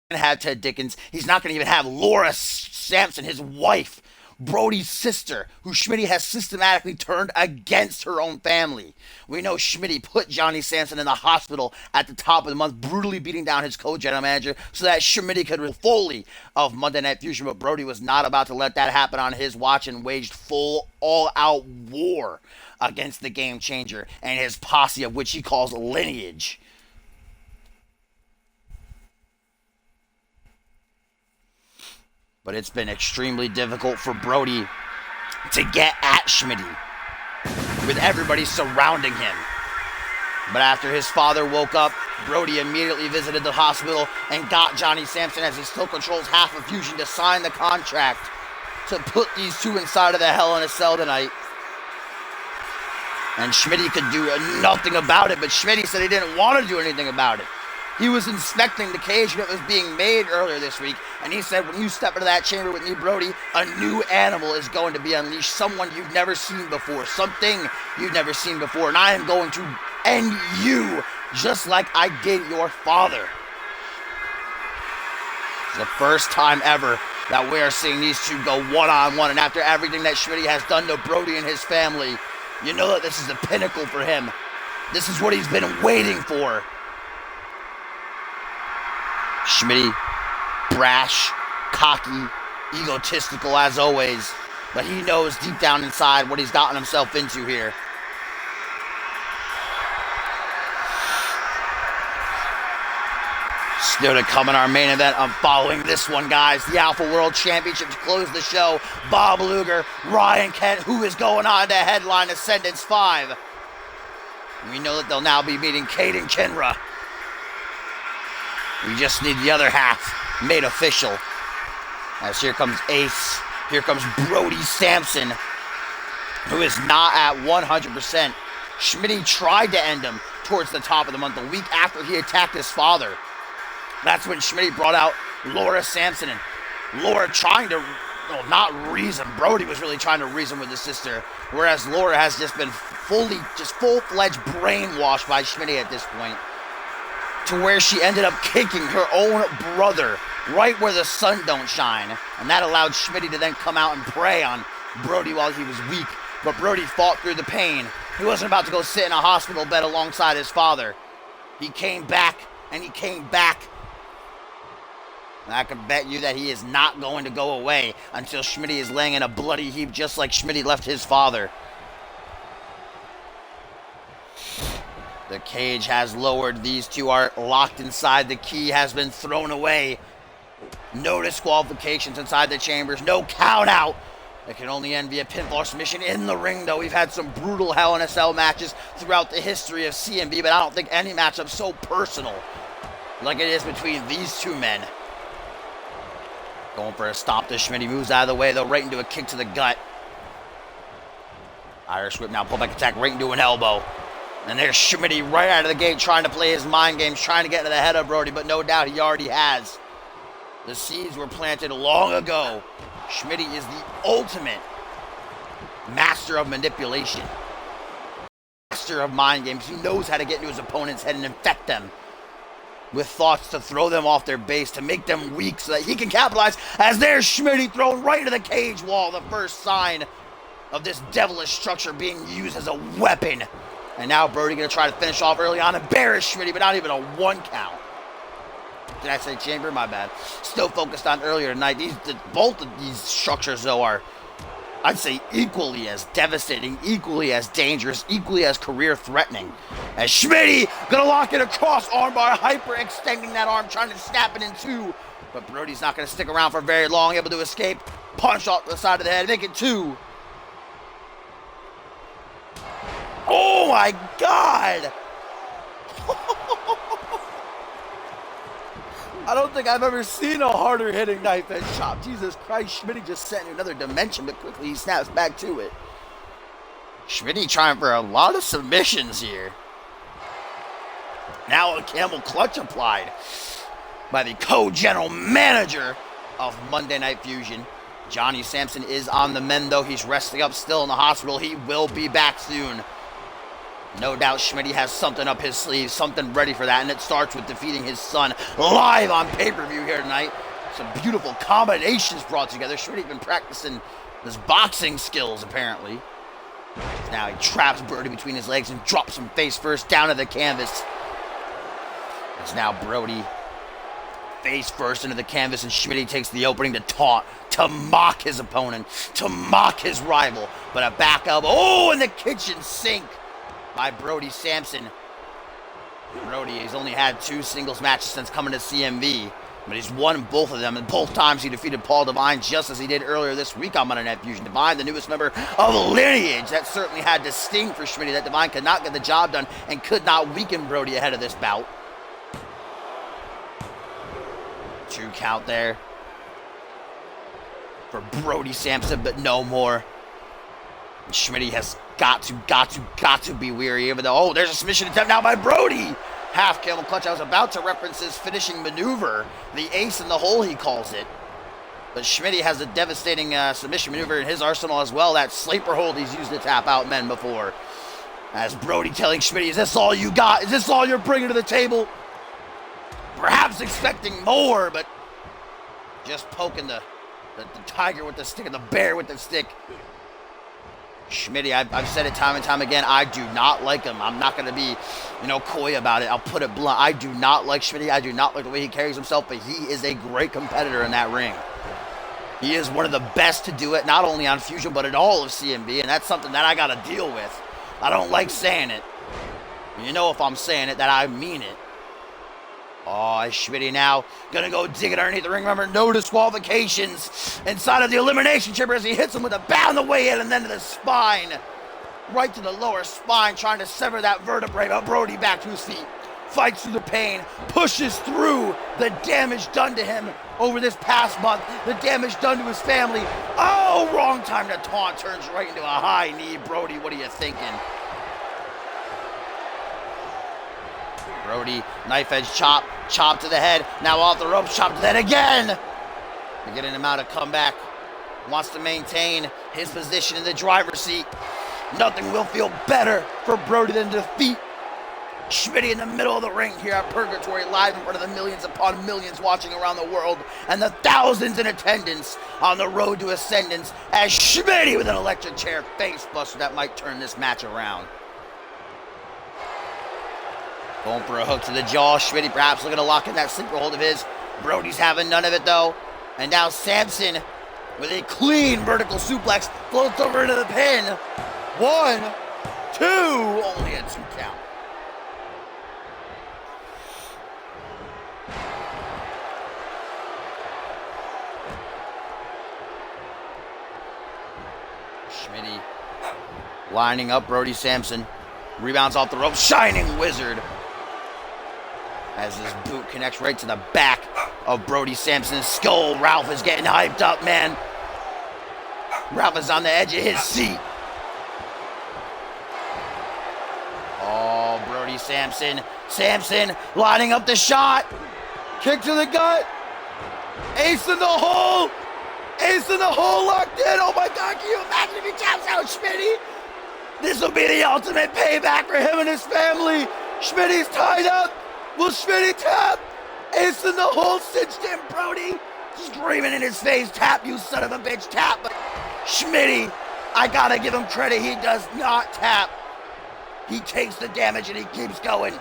not going to have Ted Dickens. He's not going to even have Laura Sampson, his wife, Brody's sister, who Schmitty has systematically turned against her own family. We know Schmitty put Johnny Sampson in the hospital at the top of the month, brutally beating down his co-general manager so that Schmitty could Foley of Monday Night Fusion, but Brody was not about to let that happen on his watch and waged full, all-out war against the Game Changer and his posse, of which he calls Lineage. but it's been extremely difficult for Brody to get at Schmitty with everybody surrounding him. But after his father woke up, Brody immediately visited the hospital and got Johnny Sampson, as he still controls half of Fusion, to sign the contract to put these two inside of the Hell in a Cell tonight. And Schmitty could do nothing about it, but Schmitty said he didn't want to do anything about it. He was inspecting the cage that was being made earlier this week, and he said, when you step into that chamber with me, Brody, a new animal is going to be unleashed, someone you've never seen before, something you've never seen before, and I am going to end you just like I did your father. It's the first time ever that we are seeing these two go one-on-one, and after everything that Schmitty has done to Brody and his family, you know that this is the pinnacle for him. This is what he's been waiting for. Schmitty, brash, cocky, egotistical as always, but he knows deep down inside what he's gotten himself into here. Still to come in our main event. I'm following this one, guys. The Alpha World Championship to close the show. Bob Luger, Ryan Kent, who is going on to headline Ascendance 5. We know that they'll now be meeting Cade and Kenra. We just need the other half made official. As here comes Ace. Here comes Brody Sampson, who is not at 100%. Schmitty tried to end him towards the top of the month, a week after he attacked his father. That's when Schmitty brought out Laura Sampson, and Laura trying to, well, not reason. Brody was really trying to reason with his sister, whereas Laura has just been full-fledged brainwashed by Schmitty at this point, to where she ended up kicking her own brother right where the sun don't shine, and that allowed Schmitty to then come out and prey on Brody while he was weak. But Brody fought through the pain. He wasn't about to go sit in a hospital bed alongside his father. He came back, and he came back. And I can bet you that he is not going to go away until Schmitty is laying in a bloody heap, just like Schmitty left his father. The cage has lowered. These two are locked inside. The key has been thrown away. No disqualifications inside the chambers. No count out. It can only end via pinfall submission in the ring, though. We've had some brutal Hell in a Cell matches throughout the history of CMV, but I don't think any matchup's so personal like it is between these two men. Going for a stomp to Schmitty. Moves out of the way, though, right into a kick to the gut. Irish whip now. Pullback attack right into an elbow. And there's Schmitty right out of the gate trying to play his mind games, trying to get into the head of Brody, but no doubt he already has. The seeds were planted long ago. Schmitty is the ultimate master of manipulation. Master of mind games. He knows how to get into his opponent's head and infect them with thoughts to throw them off their base, to make them weak so that he can capitalize, as there's Schmitty thrown right into the cage wall. The first sign of this devilish structure being used as a weapon. And now Brody going to try to finish off early on, embarrass Schmitty, but not even a one count. Did I say chamber? My bad. Still focused on earlier tonight. Both of these structures, though, are, I'd say, equally as devastating, equally as dangerous, equally as career-threatening. As Schmitty going to lock it across armbar, hyper-extending that arm, trying to snap it in two. But Brody's not going to stick around for very long, able to escape. Punch off the side of the head, make it two. Oh, my God! I don't think I've ever seen a harder hitting knife edge chop. Jesus Christ, Schmitty just sent in another dimension, but quickly he snaps back to it. Schmitty trying for a lot of submissions here. Now a camel clutch applied by the co-general manager of Monday Night Fusion. Johnny Sampson is on the mend, though. He's resting up still in the hospital. He will be back soon. No doubt Schmitty has something up his sleeve, something ready for that, and it starts with defeating his son live on pay-per-view here tonight. Some beautiful combinations brought together. Schmitty's been practicing his boxing skills, apparently. Now he traps Brody between his legs and drops him face first down to the canvas. It's now Brody face first into the canvas, and Schmitty takes the opening to taunt, to mock his opponent, to mock his rival. But a back elbow, oh, in the kitchen sink by Brody Sampson. Brody, he's only had 2 singles matches since coming to CMV. But he's won both of them, and both times he defeated Paul Devine, just as he did earlier this week on Monday Night Fusion. Devine, the newest member of Lineage. That certainly had to sting for Schmitty, that Devine could not get the job done and could not weaken Brody ahead of this bout. 2 count there for Brody Sampson, but no more. And Schmitty has got to be weary, even though, oh, there's a submission attempt now by Brody. Half camel clutch. I was about to reference his finishing maneuver, the ace in the hole, he calls it. But Schmitty has a devastating submission maneuver in his arsenal as well. That sleeper hold he's used to tap out men before. As Brody telling Schmitty, is this all you got? Is this all you're bringing to the table? Perhaps expecting more, but just poking the tiger with the stick and the bear with the stick. Schmitty, I've said it time and time again, I do not like him. I'm not going to be, coy about it. I'll put it blunt. I do not like Schmitty. I do not like the way he carries himself, but he is a great competitor in that ring. He is one of the best to do it, not only on Fusion, but in all of CMV, and that's something that I got to deal with. I don't like saying it. If I'm saying it, that I mean it. Oh, Schmitty now going to go dig it underneath the ring. Remember, no disqualifications inside of the elimination chamber as he hits him with a bat on the way in and then to the spine. Right to the lower spine, trying to sever that vertebrae. But Brody back to his feet. Fights through the pain. Pushes through the damage done to him over this past month. The damage done to his family. Oh, wrong time to taunt. Turns right into a high knee. Brody, what are you thinking? Brody, knife edge chop to the head, now off the ropes, chop to the head again. They're getting him out of comeback. Wants to maintain his position in the driver's seat. Nothing will feel better for Brody than defeat Schmitty in the middle of the ring here at Purgatory, live in front of the millions upon millions watching around the world and the thousands in attendance on the road to ascendance as Schmitty with an electric chair face buster that might turn this match around. Going for a hook to the jaw. Schmitty perhaps looking to lock in that sleeper hold of his. Brody's having none of it, though. And now Sampson with a clean vertical suplex floats over into the pin. 1, 2, only a 2 count. Schmitty lining up Brody Sampson. Rebounds off the rope. Shining Wizard. As his boot connects right to the back of Brody Sampson's skull. Ralph is getting hyped up, man. Ralph is on the edge of his seat. Oh, Brody Sampson. Sampson lining up the shot. Kick to the gut. Ace in the hole. Ace in the hole locked in. Oh my God, can you imagine if he taps out Schmitty? This will be the ultimate payback for him and his family. Schmitty's tied up. Will Schmitty tap? Ace in the hole, cinched in, Brody. Screaming in his face, tap, you son of a bitch, tap. But Schmitty, I gotta give him credit, he does not tap. He takes the damage and he keeps going.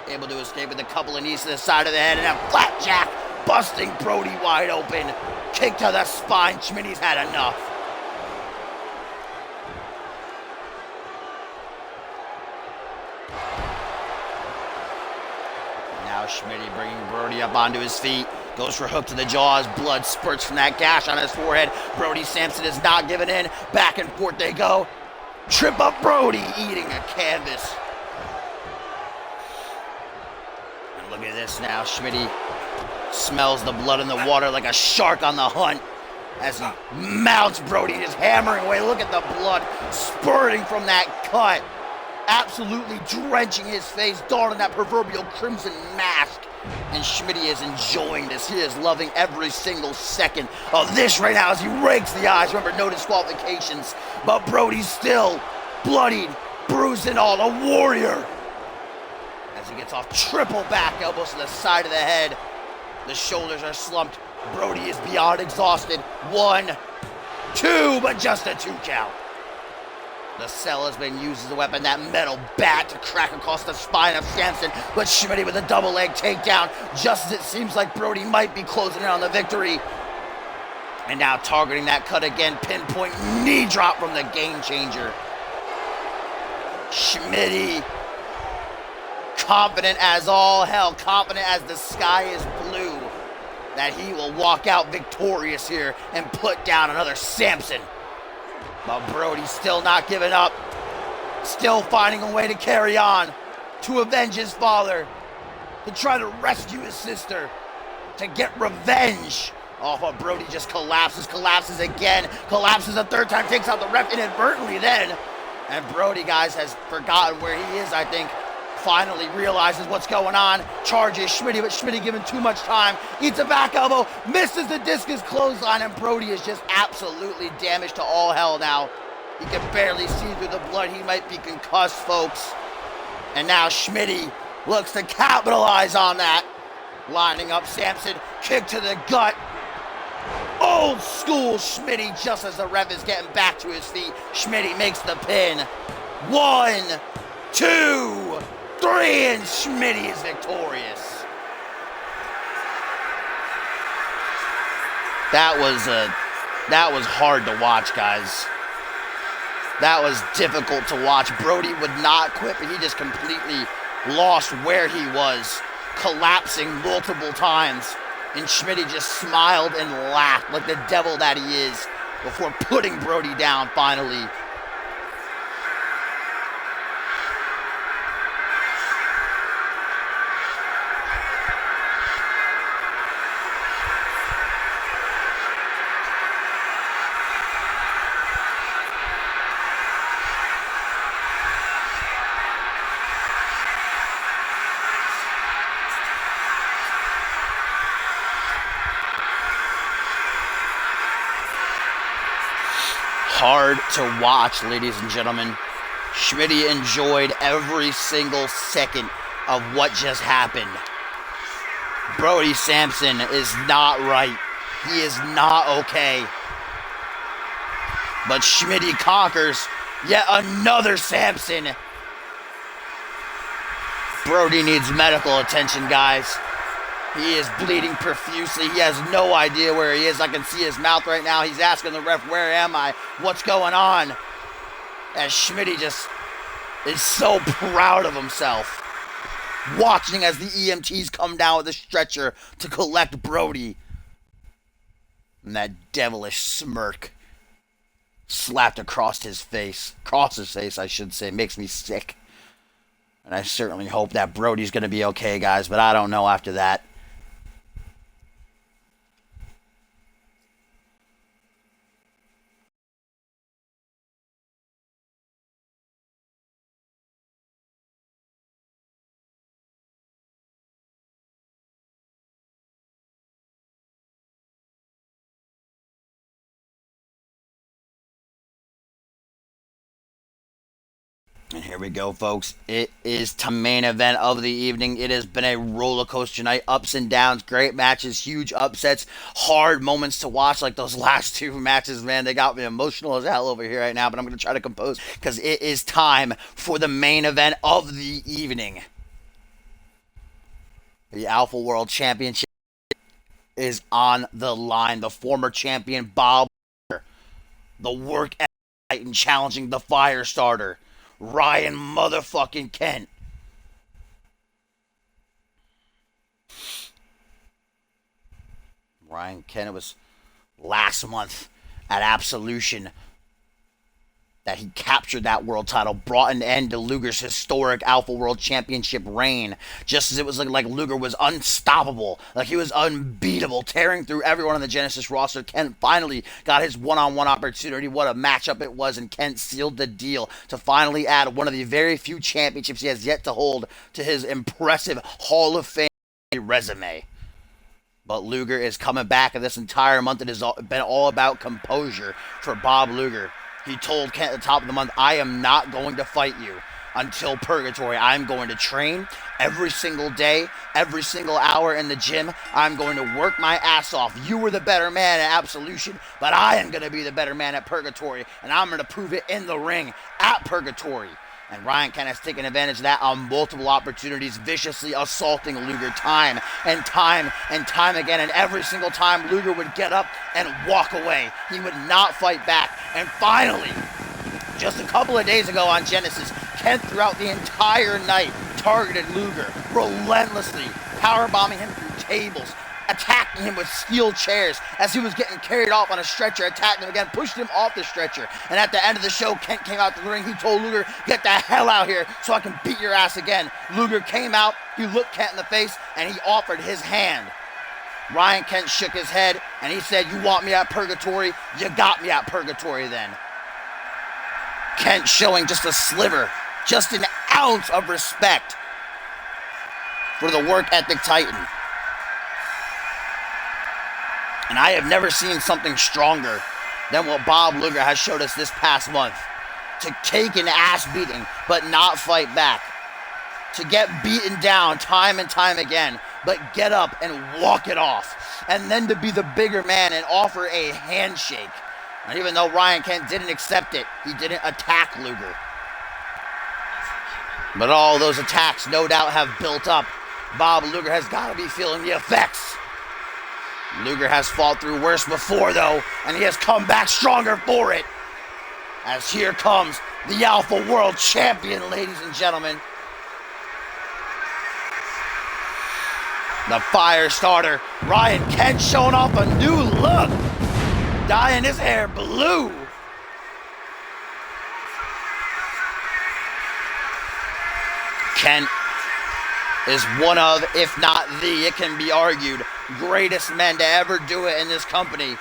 Able to escape with a couple of knees to the side of the head and a flapjack, busting Brody wide open. Kick to the spine, Schmitty's had enough. Schmitty bringing Brody up onto his feet. Goes for a hook to the jaws. Blood spurts from that gash on his forehead. Brody Sampson is not giving in. Back and forth they go. Trip up Brody, eating a canvas. And look at this now. Schmitty smells the blood in the water like a shark on the hunt as he mounts Brody, just hammering away. Look at the blood spurting from that cut. Absolutely drenching his face, donning that proverbial crimson mask. And Schmitty is enjoying this. He is loving every single second of this right now as he rakes the eyes. Remember, no disqualifications. But Brody's still bloodied, bruised and all. A warrior. As he gets off triple back elbows to the side of the head. The shoulders are slumped. Brody is beyond exhausted. 1, 2, but just a 2 count. The cell has been used as a weapon, that metal bat to crack across the spine of Sampson, but Schmitty with a double leg takedown, just as it seems like Brody might be closing in on the victory. And now targeting that cut again, pinpoint knee drop from the Game Changer. Schmitty, confident as all hell, confident as the sky is blue. that he will walk out victorious here and put down another Samson. But Brody's still not giving up. Still finding a way to carry on, to avenge his father, to try to rescue his sister, to get revenge. Oh, but Brody just collapses again, collapses a third time, takes out the ref inadvertently then. And Brody, guys, has forgotten where he is, I think. Finally realizes what's going on, charges Schmitty, but Schmitty given too much time, eats a back elbow, misses the discus clothesline, and Brody is just absolutely damaged to all hell now. He can barely see through the blood. He might be concussed, folks. And now Schmitty looks to capitalize on that. Lining up Samson, kick to the gut. Old school Schmitty, just as the ref is getting back to his feet. Schmitty makes the pin. 1, 2, 3, and Schmitty is victorious. That was hard to watch, guys. That was difficult to watch. Brody would not quit, but he just completely lost where he was, collapsing multiple times. And Schmitty just smiled and laughed like the devil that he is before putting Brody down finally. Hard to watch, ladies and gentlemen. Schmitty enjoyed every single second of what just happened. Brody Samson is not right. He is not okay. But Schmitty conquers yet another Samson. Brody needs medical attention, guys. He is bleeding profusely. He has no idea where he is. I can see his mouth right now. He's asking the ref, where am I? What's going on? As Schmitty just is so proud of himself. Watching as the EMTs come down with a stretcher to collect Brody. And that devilish smirk slapped across his face. Across his face, I should say. Makes me sick. And I certainly hope that Brody's going to be okay, guys. But I don't know after that. And here we go, folks. It is the main event of the evening. It has been a roller coaster night. Ups and downs, great matches, huge upsets, hard moments to watch like those last two matches, man. They got me emotional as hell over here right now, but I'm going to try to compose because it is time for the main event of the evening. The Alpha World Championship is on the line. The former champion, Bob, the work Titan challenging the fire starter, Ryan motherfucking Kent. Ryan Kent, it was last month at Absolution that he captured that world title, brought an end to Luger's historic Alpha World Championship reign, just as it was like Luger was unstoppable, like he was unbeatable, tearing through everyone on the Genesis roster. Kent finally got his one-on-one opportunity. What a matchup it was, and Kent sealed the deal to finally add one of the very few championships he has yet to hold to his impressive Hall of Fame resume. But Luger is coming back, and this entire month it has been all about composure for Bob Luger. He told Kent at the top of the month, I am not going to fight you until Purgatory. I'm going to train every single day, every single hour in the gym. I'm going to work my ass off. You were the better man at Absolution, but I am going to be the better man at Purgatory, and I'm going to prove it in the ring at Purgatory. And Ryan Kent has taken advantage of that on multiple opportunities, viciously assaulting Luger time and time and time again. And every single time, Luger would get up and walk away. He would not fight back. And finally, just a couple of days ago on Genesis, Kent throughout the entire night targeted Luger relentlessly, powerbombing him through tables, attacking him with steel chairs as he was getting carried off on a stretcher, attacked him again, pushed him off the stretcher. And at the end of the show, Kent came out to the ring. He told Luger, get the hell out here so I can beat your ass again. Luger came out, he looked Kent in the face, and he offered his hand. Ryan Kent shook his head, and he said, you want me at Purgatory? You got me at Purgatory then. Kent showing just a sliver, just an ounce of respect for the work ethic titan. And I have never seen something stronger than what Bob Luger has showed us this past month. To take an ass beating, but not fight back. To get beaten down time and time again, but get up and walk it off. And then to be the bigger man and offer a handshake. And even though Ryan Kent didn't accept it, he didn't attack Luger. But all those attacks no doubt have built up. Bob Luger has got to be feeling the effects. Luger has fought through worse before though, and he has come back stronger for it. As here comes the Alpha World Champion, ladies and gentlemen. The fire starter, Ryan Kent, showing off a new look. Dyeing his hair blue. Kent is one of, if not the, it can be argued, greatest men to ever do it in this company.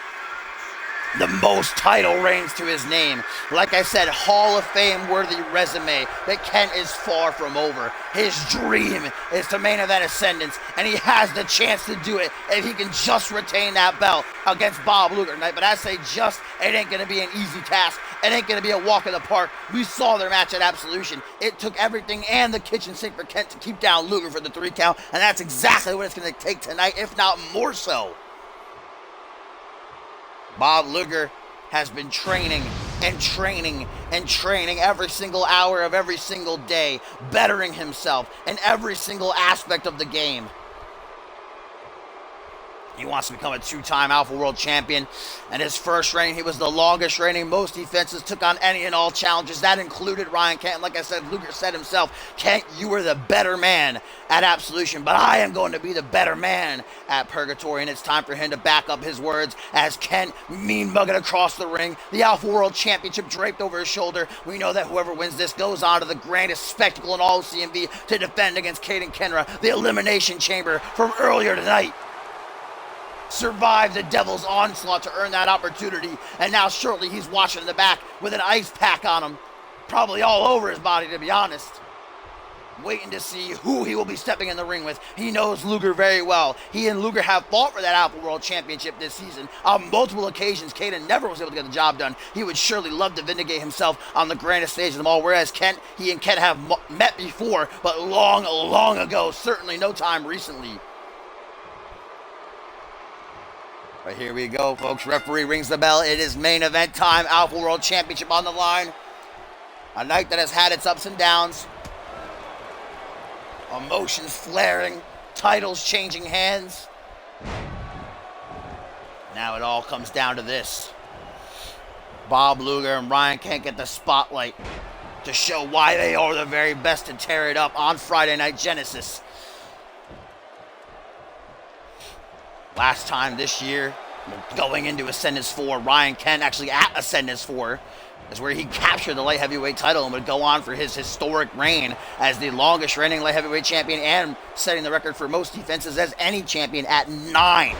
The most title reigns to his name. Like I said, Hall of Fame worthy resume that Kent is far from over. His dream is to main event Ascendance, and he has the chance to do it if he can just retain that belt against Bob Luger tonight. But I say just, it ain't going to be an easy task. It ain't going to be a walk in the park. We saw their match at Absolution. It took everything and the kitchen sink for Kent to keep down Luger for the 3 count, and that's exactly what it's going to take tonight, if not more so. Bob Luger has been training and training and training every single hour of every single day, bettering himself in every single aspect of the game. He wants to become a 2-time Alpha World Champion. And his first reign, he was the longest reigning, most defenses, took on any and all challenges. That included Ryan Kent. Like I said, Luger said himself, Kent, you were the better man at Absolution, but I am going to be the better man at Purgatory. And it's time for him to back up his words as Kent mean-mugging across the ring. The Alpha World Championship draped over his shoulder. We know that whoever wins this goes on to the grandest spectacle in all of CMV to defend against Caden Kenra, the Elimination Chamber from earlier tonight. Survived the Devil's Onslaught to earn that opportunity, and now shortly he's watching in the back with an ice pack on him, probably all over his body to be honest, waiting to see who he will be stepping in the ring with. He knows Luger very well. He and Luger have fought for that Alpha World Championship this season on multiple occasions. Caden never was able to get the job done. He would surely love to vindicate himself on the grandest stage of them all, whereas he and Kent have met before, but long ago, certainly no time recently. But here we go, folks. Referee rings the bell. It is main event time. Alpha World Championship on the line. A night that has had its ups and downs. Emotions flaring. Titles changing hands. Now it all comes down to this. Bob Luger and Ryan Kent get the spotlight to show why they are the very best to tear it up on Friday Night Genesis. Last time this year, going into Ascendance 4, Ryan Kent actually at Ascendance 4 is where he captured the light heavyweight title and would go on for his historic reign as the longest reigning light heavyweight champion and setting the record for most defenses as any champion at 9.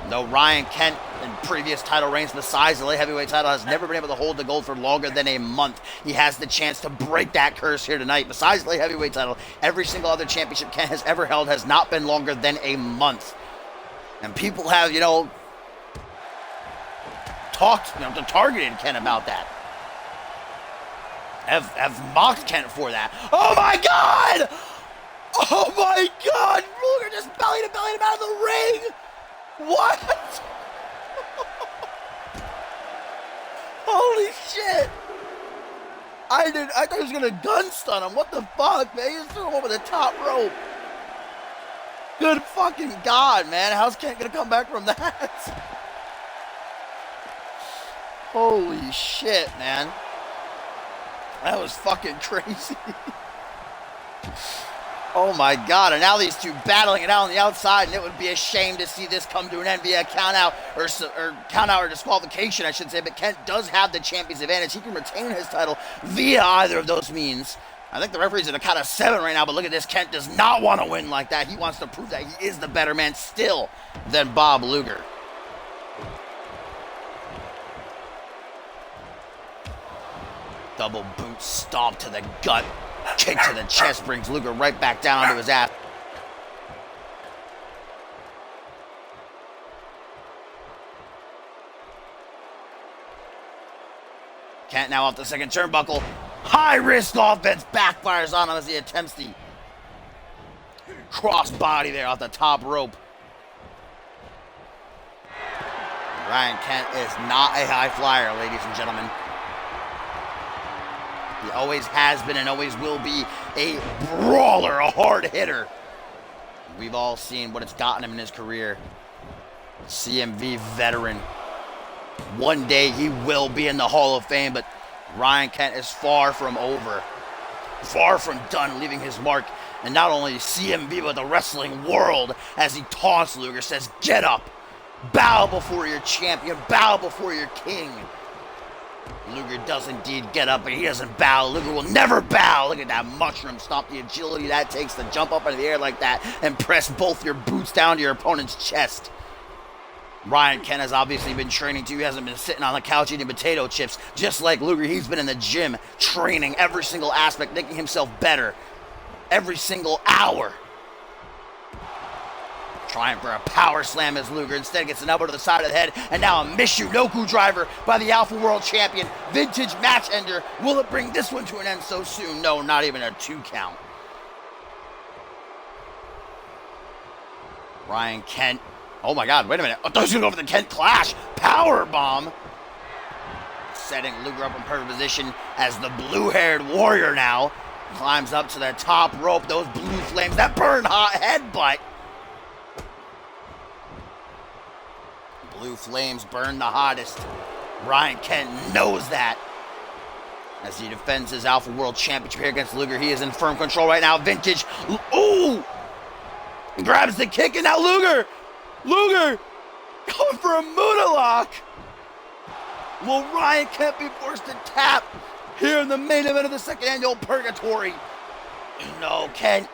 Though Ryan Kent in previous title reigns besides the light heavyweight title has never been able to hold the gold for longer than a month, he has the chance to break that curse here tonight. Besides the light heavyweight title, every single other championship Kent has ever held has not been longer than a month. And people have, targeted Kent about that. Have mocked Kent for that. Oh my God! Oh my God! Luger just bellied him out of the ring! What? Holy shit! I thought he was gonna gun stun him. What the fuck, man? He just threw him over the top rope. Good fucking God, man. How's Kent gonna come back from that? Holy shit, man. That was fucking crazy. Oh my God! And now these two battling it out on the outside, and it would be a shame to see this come to an end via count out or disqualification, I should say. But Kent does have the champion's advantage. He can retain his title via either of those means. I think the referee's at a count of 7 right now, but look at this. Kent does not want to win like that. He wants to prove that he is the better man still than Bob Luger. Double boot stomp to the gut. Kick to the chest brings Luger right back down to his ass. Kent now off the second turnbuckle. High risk offense backfires on him as he attempts the cross body there off the top rope. Ryan Kent is not a high flyer, ladies and gentlemen. He always has been and always will be a brawler, a hard hitter. We've all seen what it's gotten him in his career. CMV veteran. One day he will be in the Hall of Fame, but Ryan Kent is far from over. Far from done leaving his mark. And not only CMV, but the wrestling world as he taunts Luger, says, "Get up. Bow before your champion. Bow before your king." Luger does indeed get up, but he doesn't bow. Luger will never bow. Look at that mushroom stomp, the agility that takes to jump up into the air like that and press both your boots down to your opponent's chest. Ryan Kent has obviously been training too. He hasn't been sitting on the couch eating potato chips. Just like Luger, he's been in the gym training every single aspect, making himself better every single hour. Trying for a power slam as Luger instead gets an elbow to the side of the head, and now a Michinoku driver by the Alpha World Champion. Vintage match ender. Will it bring this one to an end so soon? No, not even a 2 count. Ryan Kent. Oh my God, wait a minute. I thought he was going to go for the Kent Clash. Power bomb. Setting Luger up in perfect position as the blue-haired warrior now climbs up to the top rope. Those blue flames, that burn hot headbutt. Blue flames burn the hottest. Ryan Kent knows that. As he defends his Alpha World Championship here against Luger, he is in firm control right now. Vintage. Ooh! Grabs the kick, and now Luger going for a Moonalock. Will Ryan Kent be forced to tap here in the main event of the second annual Purgatory? No, Kent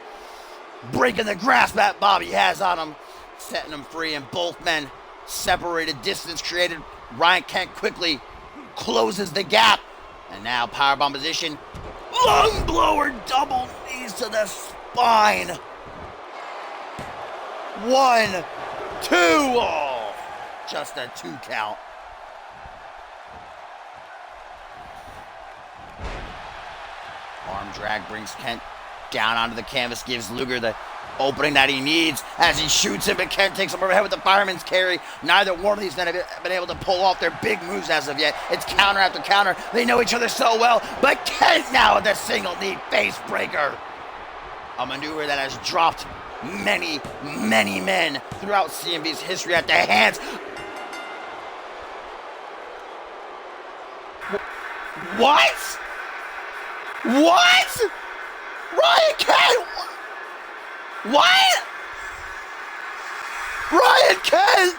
breaking the grasp that Bobby has on him, setting him free, and both men separated, distance created. Ryan Kent quickly closes the gap, and now powerbomb position. Lung blower, double knees to the spine. 1, 2. Oh, just a 2 count. Arm drag brings Kent down onto the canvas, gives Luger the opening that he needs as he shoots him, but Kent takes him overhead with the fireman's carry. Neither one of these men have been able to pull off their big moves as of yet. It's counter after counter. They know each other so well, but Kent now with the single knee face breaker. A maneuver that has dropped many, many men throughout CMV's history at the hands. What? What? Ryan Kent? What? Ryan Kent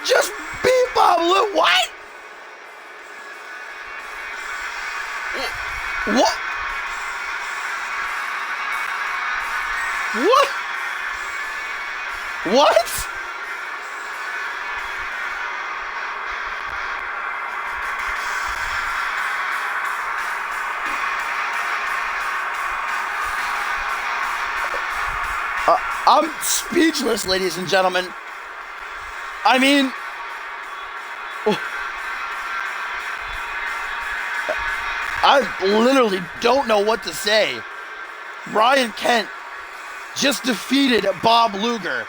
just beat Bob Luger. What? What? What? What? I'm speechless, ladies and gentlemen. I mean, I literally don't know what to say. Ryan Kent just defeated Bob Luger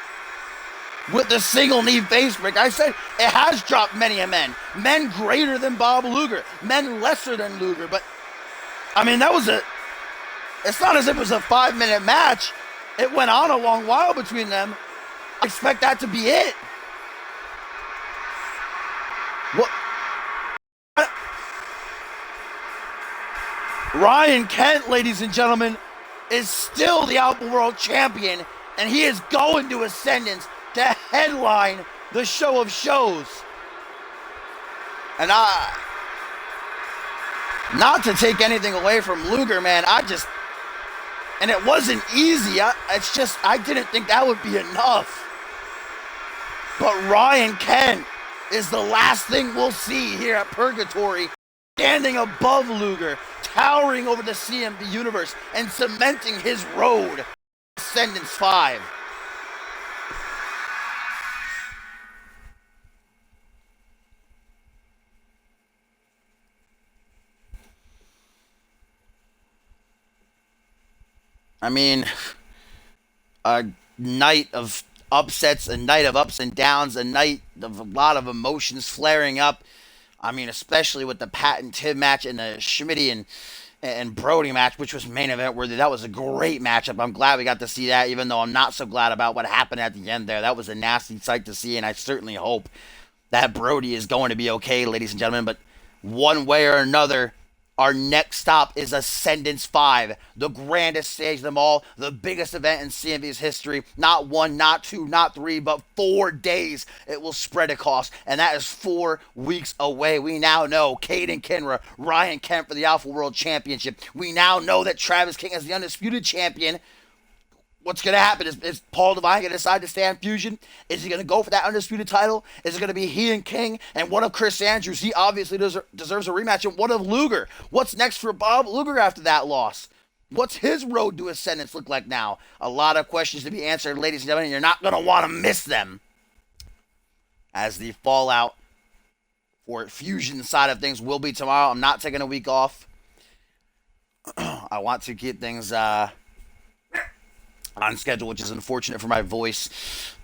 with the single knee face break. I said it has dropped many a men. Men greater than Bob Luger. Men lesser than Luger. But, I mean, it's not as if it was a 5-minute match. It went on a long while between them. I expect that to be it. What? Ryan Kent, ladies and gentlemen, is still the Alpha World Champion, and he is going to Ascendance to headline the show of shows. And not to take anything away from Luger, man, and it wasn't easy. I didn't think that would be enough. But Ryan Kent is the last thing we'll see here at Purgatory, standing above Luger, towering over the CMV universe, and cementing his road to Ascendance 5. I mean, a night of upsets, a night of ups and downs, a night of a lot of emotions flaring up. I mean, especially with the Pat and Tim match and the Schmitty and Brody match, which was main event worthy. That was a great matchup. I'm glad we got to see that, even though I'm not so glad about what happened at the end there. That was a nasty sight to see, and I certainly hope that Brody is going to be okay, ladies and gentlemen. But one way or another, our next stop is Ascendance 5, the grandest stage of them all, the biggest event in CMV's history. Not one, not two, not three, but 4 days it will spread across, and that is 4 weeks away. We now know Caden Kinra, Ryan Kent for the Alpha World Championship. We now know that Travis King is the undisputed champion. What's going to happen? Is Paul Devine going to decide to stay on Fusion? Is he going to go for that undisputed title? Is it going to be he and King? And what of Chris Andrews? He obviously deserves a rematch. And what of Luger? What's next for Bob Luger after that loss? What's his road to Ascendance look like now? A lot of questions to be answered, ladies and gentlemen. You're not going to want to miss them as the fallout for Fusion side of things will be tomorrow. I'm not taking a week off. I want to keep things on schedule, which is unfortunate for my voice,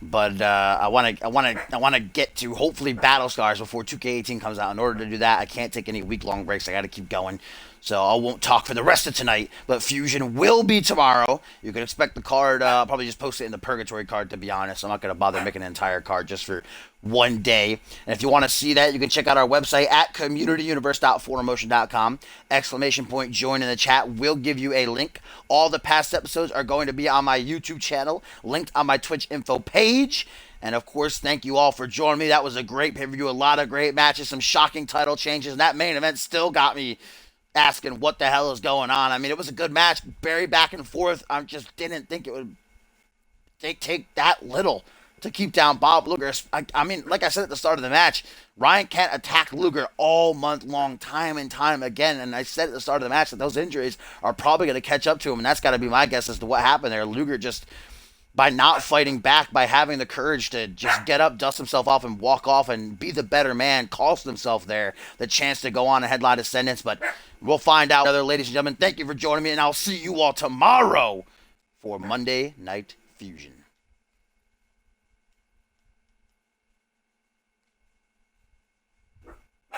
but I want to get to hopefully Battle Scars before 2K18 comes out. In order to do that, I can't take any week-long breaks. I got to keep going, so I won't talk for the rest of tonight. But Fusion will be tomorrow. You can expect the card. I'll probably just post it in the Purgatory card. To be honest, I'm not going to bother making an entire card just for one day. And if you want to see that, you can check out our website at communityuniverse.4motion.com. ! Join in the chat. We'll give you a link. All the past episodes are going to be on my YouTube channel, linked on my Twitch info page. And of course, thank you all for joining me. That was a great pay-per-view, a lot of great matches, some shocking title changes, and that main event still got me asking what the hell is going on. I mean, it was a good match, very back and forth. I just didn't think it would take that little to keep down Bob Luger. I mean, like I said at the start of the match, Ryan Kent attacked Luger all month long, time and time again. And I said at the start of the match that those injuries are probably going to catch up to him. And that's got to be my guess as to what happened there. Luger just, by not fighting back, by having the courage to just get up, dust himself off, and walk off and be the better man, cost himself there the chance to go on and headline Ascendance. But we'll find out, ladies and gentlemen. Thank you for joining me, and I'll see you all tomorrow for Monday Night Fusion.